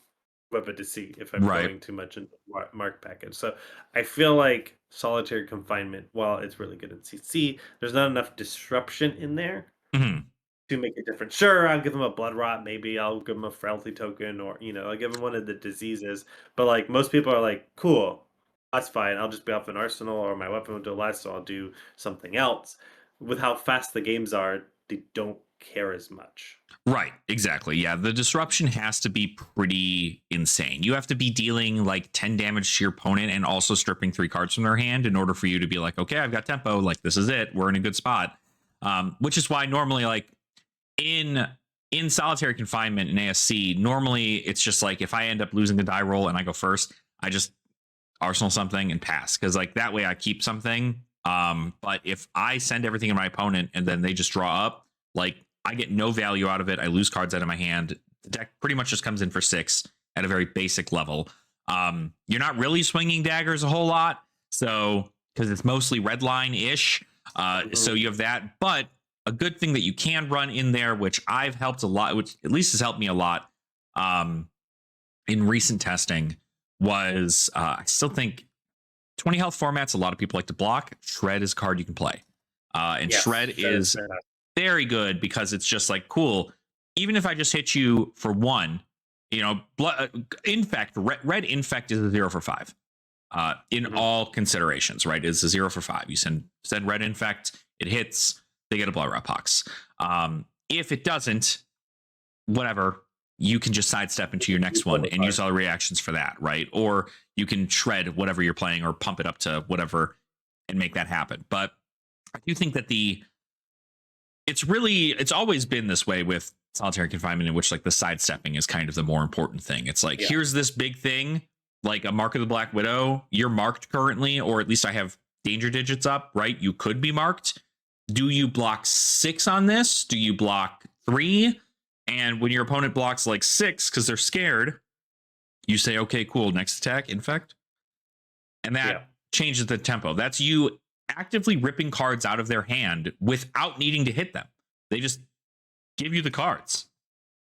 Web of Deceit if I'm Right. going too much into mark package? So I feel like Solitary Confinement, while it's really good in CC, there's not enough disruption in there Mhm. to make a difference. Sure, I'll give him a blood rot, maybe I'll give him a frailty token, or I'll give him one of the diseases. But most people are like, cool, that's fine. I'll just be off an arsenal, or my weapon will do less, so I'll do something else. with how fast the games are, they don't care as much. Right, exactly. Yeah, the disruption has to be pretty insane. You have to be dealing like 10 damage to your opponent and also stripping 3 cards from their hand in order for you to be like, okay, I've got tempo. Like, this is it. We're in a good spot. Which is why normally, like, in solitary confinement in ASC, normally it's just like if I end up losing the die roll and I go first, I just arsenal something and pass, because like that way I keep something. But if I send everything to my opponent and then they just draw up, like, I get no value out of it. I lose cards out of my hand. The deck pretty much just comes in for 6 at a very basic level. You're not really swinging daggers a whole lot, so because it's mostly red line ish. So you have that, but a good thing that you can run in there, which I've helped a lot, which at least has helped me a lot in recent testing, was I still think 20 health formats a lot of people like to block. Shred is a card you can play. And Yes, Shred is very good because it's just like, cool. Even if I just hit you for 1, you know, infect, red infect is a 0 for 5 in all considerations, right? It's a 0 for 5. You send red infect, it hits, they get a blood rot pox. If it doesn't, whatever, you can just sidestep into your next one and use all the reactions for that, right? Or you can shred whatever you're playing or pump it up to whatever and make that happen. But I do think that it's always been this way with solitary confinement, in which like the sidestepping is kind of the more important thing. It's like, here's this big thing, like a Mark of the Black Widow. You're marked currently, or at least I have danger digits up, right? You could be marked. Do you block 6 on this? Do you block 3? And when your opponent blocks like 6 because they're scared, you say, okay, cool, next attack, infect. And that changes the tempo. That's you actively ripping cards out of their hand without needing to hit them. They just give you the cards.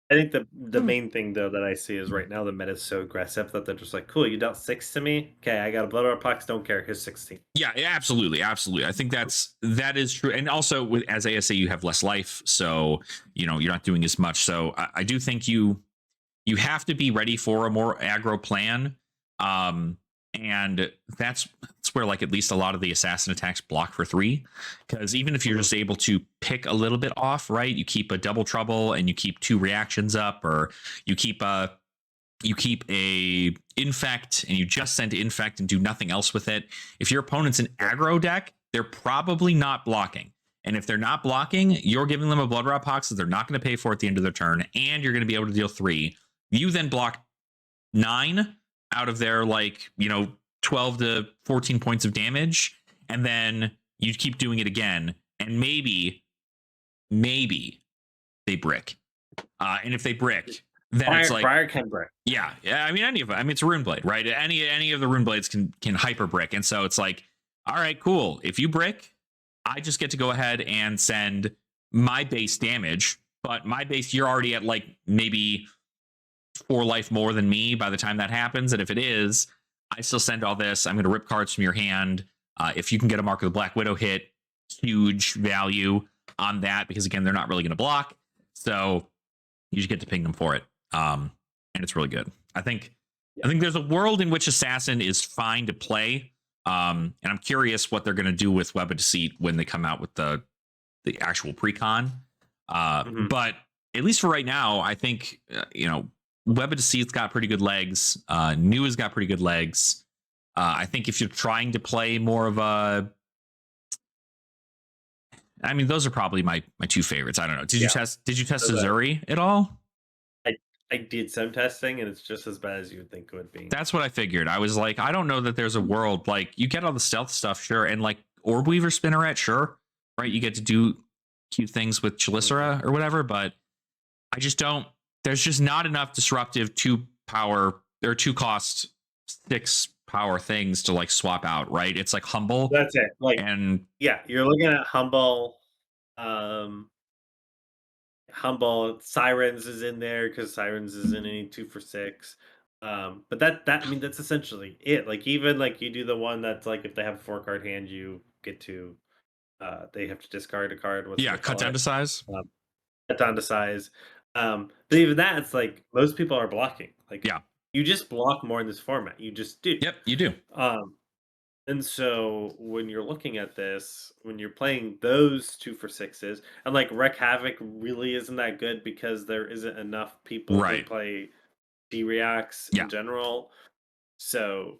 I think the main thing though that I see is right now the meta is so aggressive that they're just like, cool, you dealt 6 to me. Okay, I got a blood or pox, don't care. Here's 16. Yeah, absolutely. I think that is true. And also with as ASA, you have less life, so you're not doing as much. So I do think you have to be ready for a more aggro plan. And that's where like at least a lot of the assassin attacks block for 3, because even if you're just able to pick a little bit off, right, you keep a double trouble and you keep 2 reactions up, or you keep a infect and you just send infect and do nothing else with it. If your opponent's an aggro deck, they're probably not blocking. And if they're not blocking, you're giving them a blood rot pox that they're not going to pay for at the end of their turn, and you're going to be able to deal 3. You then block 9 out of their 12 to 14 points of damage, and then you keep doing it again, and maybe they brick. And if they brick, then it's like Briar can brick. Yeah. I mean, any of them. I mean, it's a rune blade, right? Any of the rune blades can hyper brick, and so it's like, all right, cool. If you brick, I just get to go ahead and send my base damage, but my base, you're already at like maybe 4 life more than me by the time that happens. And if it is, I still send all this. I'm going to rip cards from your hand. If you can get a Mark of the Black Widow hit, huge value on that, because again, they're not really going to block. So you just get to ping them for it. And it's really good. I think there's a world in which Assassin is fine to play. And I'm curious what they're going to do with Web of Deceit when they come out with the actual precon. But at least for right now, I think, Web of Deceit's got pretty good legs. New has got pretty good legs. I think if you're trying to play more of a, I mean, those are probably my 2 favorites. I don't know. Did you test Azuri at all? I did some testing, and it's just as bad as you would think it would be. That's what I figured. I was like, I don't know that there's a world, like, you get all the stealth stuff, sure, and like Orb Weaver Spinneret, sure, right? You get to do cute things with Chelicera or whatever, but I just don't. There's just not enough disruptive 2 power or 2 cost 6 power things to like swap out, right? It's like Humble. That's it. Like, and you're looking at Humble. Humble Sirens is in there because Sirens is in any 2 for 6. But that I mean that's essentially it. Like even like you do the one that's like if they have a 4-card hand, you get to they have to discard a card. Cut down to size. Cut down to size. But even that, it's like most people are blocking. Like you just block more in this format. You just do. Yep, you do. And so when you're looking at this, when you're playing those 2 for 6s, and like Wreck Havoc really isn't that good because there isn't enough people who Right. play D-Reacts Yeah. in general. So,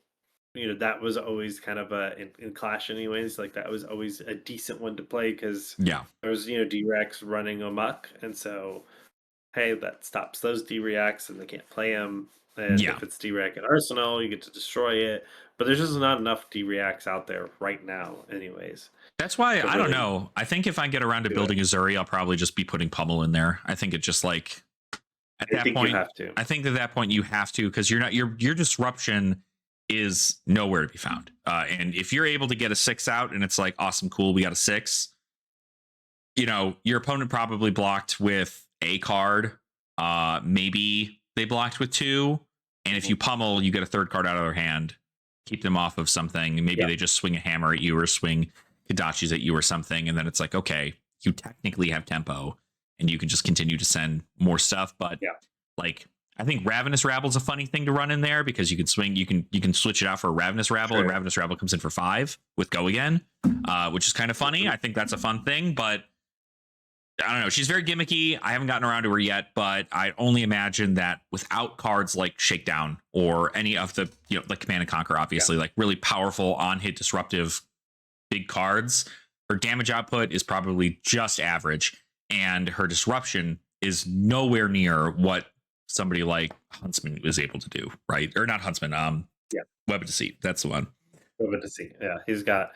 that was always kind of in Clash anyways, like that was always a decent one to play because Yeah. there was, D-Reacts running amok. And so, hey, that stops those D-Reacts and they can't play them. And Yeah. if it's D-React in Arsenal, you get to destroy it. But there's just not enough D-Reacts out there right now, anyways, That's why to I don't really know. I think if I get around to do it. building a Zuri, I'll probably just be putting Pummel in there. I think it just like at I that think you point, have to. I think at that point you have to, because you're not your disruption is nowhere to be found. And if you're able to get a 6 out and it's like awesome, cool, we got a 6, your opponent probably blocked with a card. Maybe they blocked with 2. And if you pummel, you get a 3rd card out of their hand, keep them off of something. Maybe Yeah, they just swing a hammer at you or swing Kadachis at you or something. And then it's like, okay, you technically have tempo and you can just continue to send more stuff. But yeah, like, I think Ravenous Rabble is a funny thing to run in there because you can swing, you can switch it out for a Ravenous Rabble, and true. Ravenous Rabble comes in for 5 with Go Again, which is kind of funny. Mhm. I think that's a fun thing, but I don't know. She's very gimmicky. I haven't gotten around to her yet, but I only imagine that without cards like Shakedown or any of the, like Command and Conquer, Yeah, obviously, like really powerful on hit disruptive big cards, her damage output is probably just average, and her disruption is nowhere near what somebody like Huntsman was able to do, right? Or not Huntsman, yeah. Web of Deceit. That's the one. Web of Deceit. Yeah, he's got.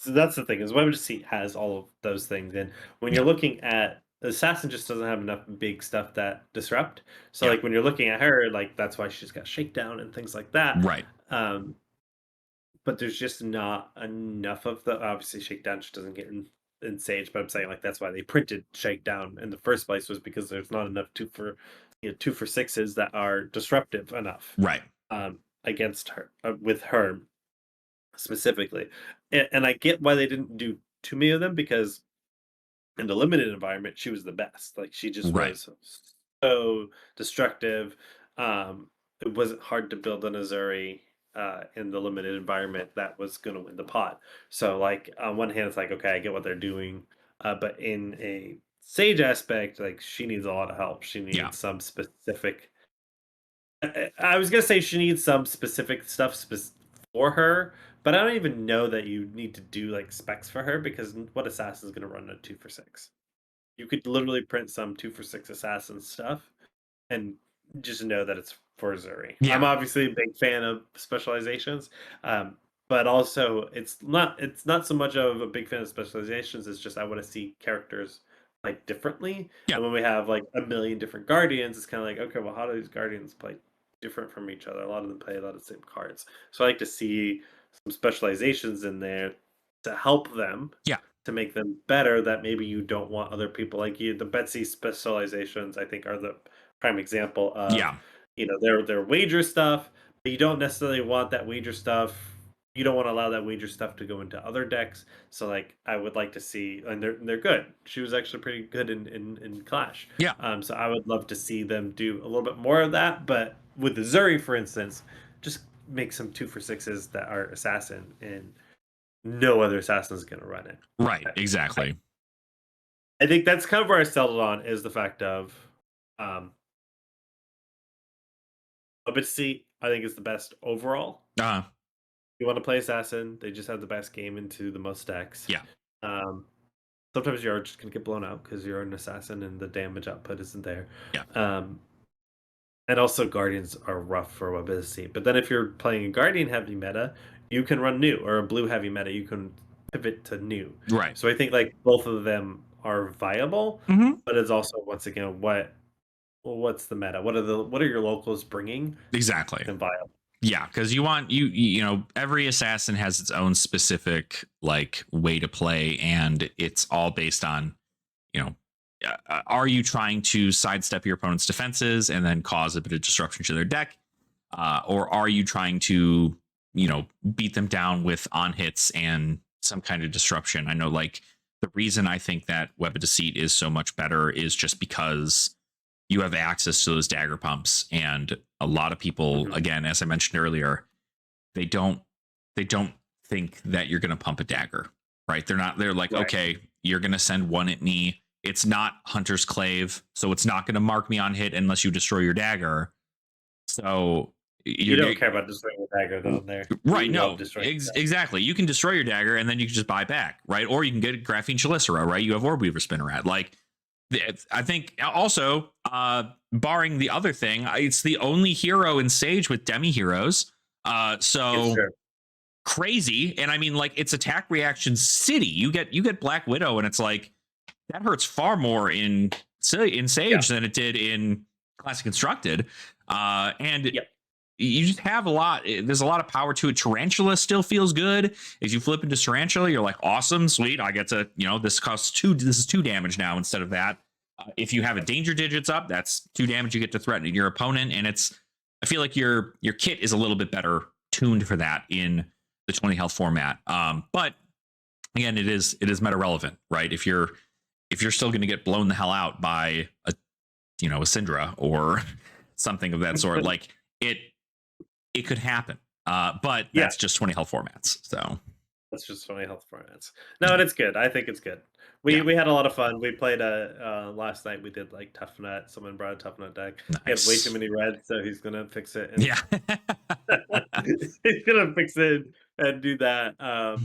That's the thing is Web of Deceit has all of those things, and when Yeah. you're looking at Assassin, just doesn't have enough big stuff that disrupt. So Yeah. like when you're looking at her, like that's why she's got Shakedown and things like that. Right. Um, but there's just not enough of the obviously Shakedown just doesn't get in Sage, but I'm saying like that's why they printed Shakedown in the first place was because there's not enough 2 for 6s that are disruptive enough Right. against her with her specifically. And I get why they didn't do too many of them because in the limited environment she was the best. Like she just Right. was so destructive. It wasn't hard to build an Azuri in the limited environment that was going to win the pot. So like on one hand, it's like okay, I get what they're doing, but in a Sage aspect, like she needs a lot of help. She Yeah. needs some specific. I was gonna say she needs some specific stuff for her, but I don't even know that you need to do like specs for her because what assassin is gonna run a 2 for 6? You could literally print some 2 for 6 assassin stuff and just know that it's for Zuri. I'm Yeah. obviously a big fan of specializations, but also it's not so much of a big fan of specializations. It's just I want to see characters like differently. Yeah. And when we have like a million different guardians, it's kind of like okay, well, how do these guardians play different from each other? A lot of them play a lot of the same cards, so I like to see some specializations in there to help them Yeah. to make them better that maybe you don't want other people like you. The Betsy specializations, I think, are the prime example of, Yeah. their wager stuff, but you don't necessarily want that wager stuff. You don't want to allow that wager stuff to go into other decks. So like I would like to see and they're good. She was actually pretty good in Clash. Yeah. So I would love to see them do a little bit more of that. But with the Zuri, for instance, just make some 2 for 6s that are assassin and no other assassin is going to run it. Right. I, Exactly. I think that's kind of where I settled on is the fact of um Obitsy, I think is the best overall. Uh, You want to play assassin, they just have the best game into the most decks. yeah. Um Sometimes you are just gonna get blown out because you're an assassin and the damage output isn't there. Yeah. Um and also guardians are rough for Obitsy. But then if you're playing a guardian heavy meta, you can run new or a blue heavy meta, you can pivot to new. Right. So I think like both of them are viable, Mm-hmm. but it's also once again what's the meta? What are your locals bringing? Exactly. And viable. Yeah, because every assassin has its own specific like way to play, and it's all based on, are you trying to sidestep your opponent's defenses and then cause a bit of disruption to their deck, or are you trying to beat them down with on hits and some kind of disruption? I know like the reason I think that Web of Deceit is so much better is just because you have access to those dagger pumps, and a lot of people, Mhm. again, as I mentioned earlier, they don't think that you're going to pump a dagger, right? They're like, Right. okay, you're going to send one at me. It's not Hunter's Clave, so it's not going to mark me on hit unless you destroy your dagger. So You don't care about destroying the dagger down there. right? You love No, destroying exactly. You can destroy your dagger and then you can just buy back, right? Or you can get Graphene Chelicera, right? You have Orb Weaver Spinneret. Like, I think also, barring the other thing, it's the only hero in Sage with demi heroes. So crazy. And I mean, like, it's attack reaction city. You get Black Widow, and it's like that hurts far more in Sage than it did in Classic Constructed. And you just have a lot. There's a lot of power to it. Tarantula still feels good. If you flip into Tarantula, you're like, awesome, sweet. I get to, this costs 2. This is 2 damage now instead of that. If you have a danger digits up, that's 2 damage you get to threaten your opponent. And I feel like your kit is a little bit better tuned for that in the 20 health format. But again, it is meta relevant, right? If you're still going to get blown the hell out by a Syndra or something of that sort, like it could happen. But that's just 20 health formats. So that's just 20 health formats. No, and it's good. I think it's good. We had a lot of fun. We played last night. We did like Tough Nut. Someone brought a Tough Nut deck. Nice. He had way too many reds, so he's gonna fix it. And he's gonna fix it and do that. I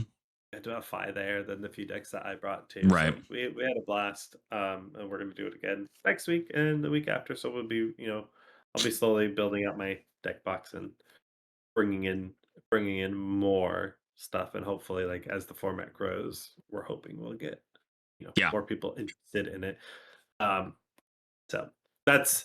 do have Fi there, then the few decks that I brought too. Right. So we had a blast. And we're gonna do it again next week and the week after. So we'll be, I'll be slowly building up my deck box and bringing in more stuff, and hopefully, like, as the format grows, we're hoping we'll get more people interested in it. So that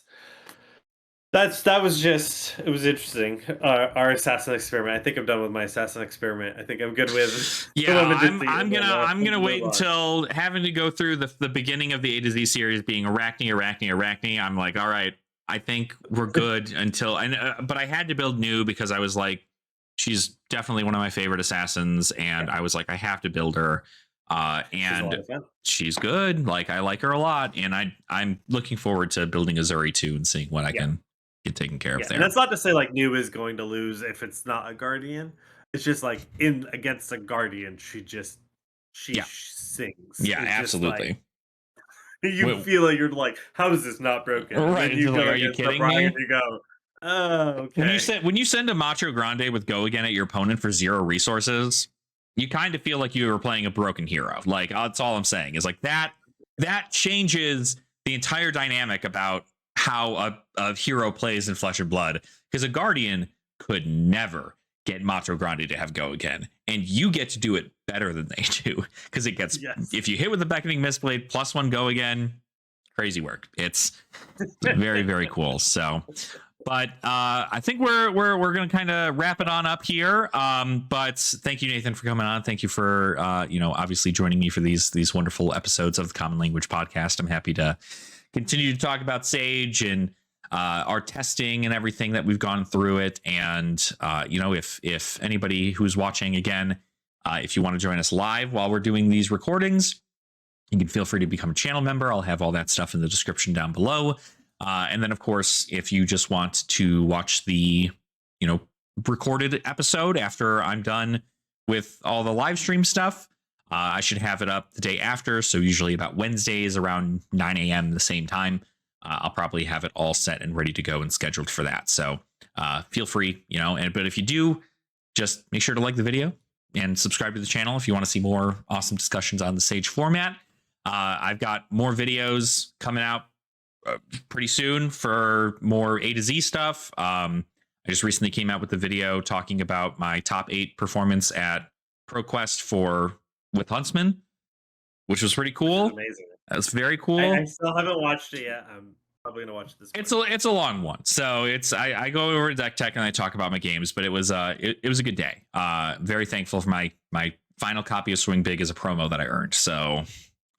was just, it was interesting. Our assassin experiment. I think I'm done with my assassin experiment. I think I'm good with I'm gonna wait until having to go through the beginning of the A to Z series being Arachne. I'm like, all right, I think we're good until but I had to build new because I was like, she's definitely one of my favorite assassins, and I was like, I have to build her. And she's good. Like, I like her a lot, and I'm looking forward to building Azuri too and seeing what I can get taken care of there. And that's not to say like new is going to lose if it's not a guardian. It's just like against a guardian, she sings. Yeah, it's absolutely. You feel like you're like, how is this not broken? Right. You go, are you kidding me? And you go, oh, okay. When you send a Macho Grande with Go Again at your opponent for 0 resources, you kind of feel like you were playing a broken hero. Like, that's all I'm saying is like that changes the entire dynamic about how a hero plays in Flesh and Blood, because a Guardian could never get Macho Grande to have Go Again, and you get to do it better than they do, because it gets if you hit with the Beckoning Mistblade +1 Go Again, crazy work. It's very, very cool. So, but I think we're going to kind of wrap it on up here. But thank you, Nathan, for coming on. Thank you for obviously joining me for these wonderful episodes of the Common Language Podcast. I'm happy to continue to talk about Sage and our testing and everything that we've gone through it. And if anybody who's watching again, if you want to join us live while we're doing these recordings, you can feel free to become a channel member. I'll have all that stuff in the description down below. And then, of course, if you just want to watch the, recorded episode after I'm done with all the live stream stuff, I should have it up the day after. So usually about Wednesdays around 9 a.m. the same time. I'll probably have it all set and ready to go and scheduled for that. So feel free, but if you do, just make sure to like the video and subscribe to the channel if you want to see more awesome discussions on the Sage format. I've got more videos coming out pretty soon for more A to Z stuff. I just recently came out with a video talking about my top 8 performance at ProQuest with Huntsman, which was pretty cool. Amazing. That was very cool. I still haven't watched it yet. I'm probably gonna watch this. It's a long one, so I go over to Deck Tech and I talk about my games, but it was it was a good day. Very thankful for my final copy of Swing Big as a promo that I earned, so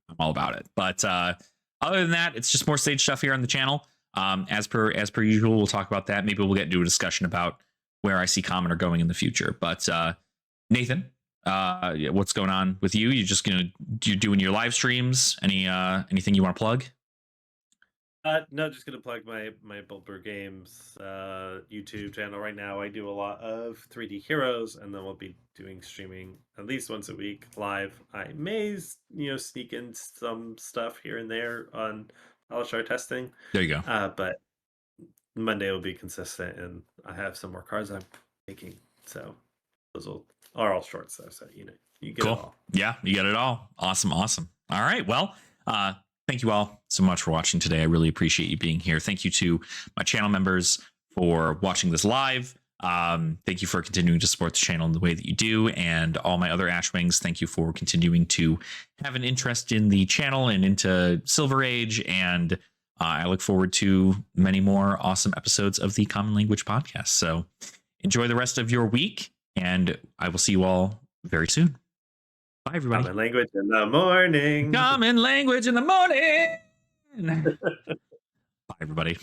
I'm all about it. But other than that, it's just more Sage stuff here on the channel. As per usual, we'll talk about that. Maybe we'll get into a discussion about where I see Commoner going in the future. But Nathan, what's going on with you? You're doing your live streams? Anything you want to plug? No, just gonna plug my Bulber Games YouTube channel right now. I do a lot of 3D Heroes, and then we'll be doing streaming at least once a week live. I may, sneak in some stuff here and there on LSR testing, There you go. but Monday will be consistent, and I have some more cards I'm making. So those are all shorts though, so you get it Cool. all. Yeah, you got it all. Awesome. All right. Well, thank you all so much for watching today. I really appreciate you being here. Thank you to my channel members for watching this live. Thank you for continuing to support the channel in the way that you do, and all my other Ashwings. Thank you for continuing to have an interest in the channel and into Silver Age. And I look forward to many more awesome episodes of the Common Language podcast. So enjoy the rest of your week, and I will see you all very soon. Bye, everybody. Common language in the morning. Common language in the morning. Bye, everybody.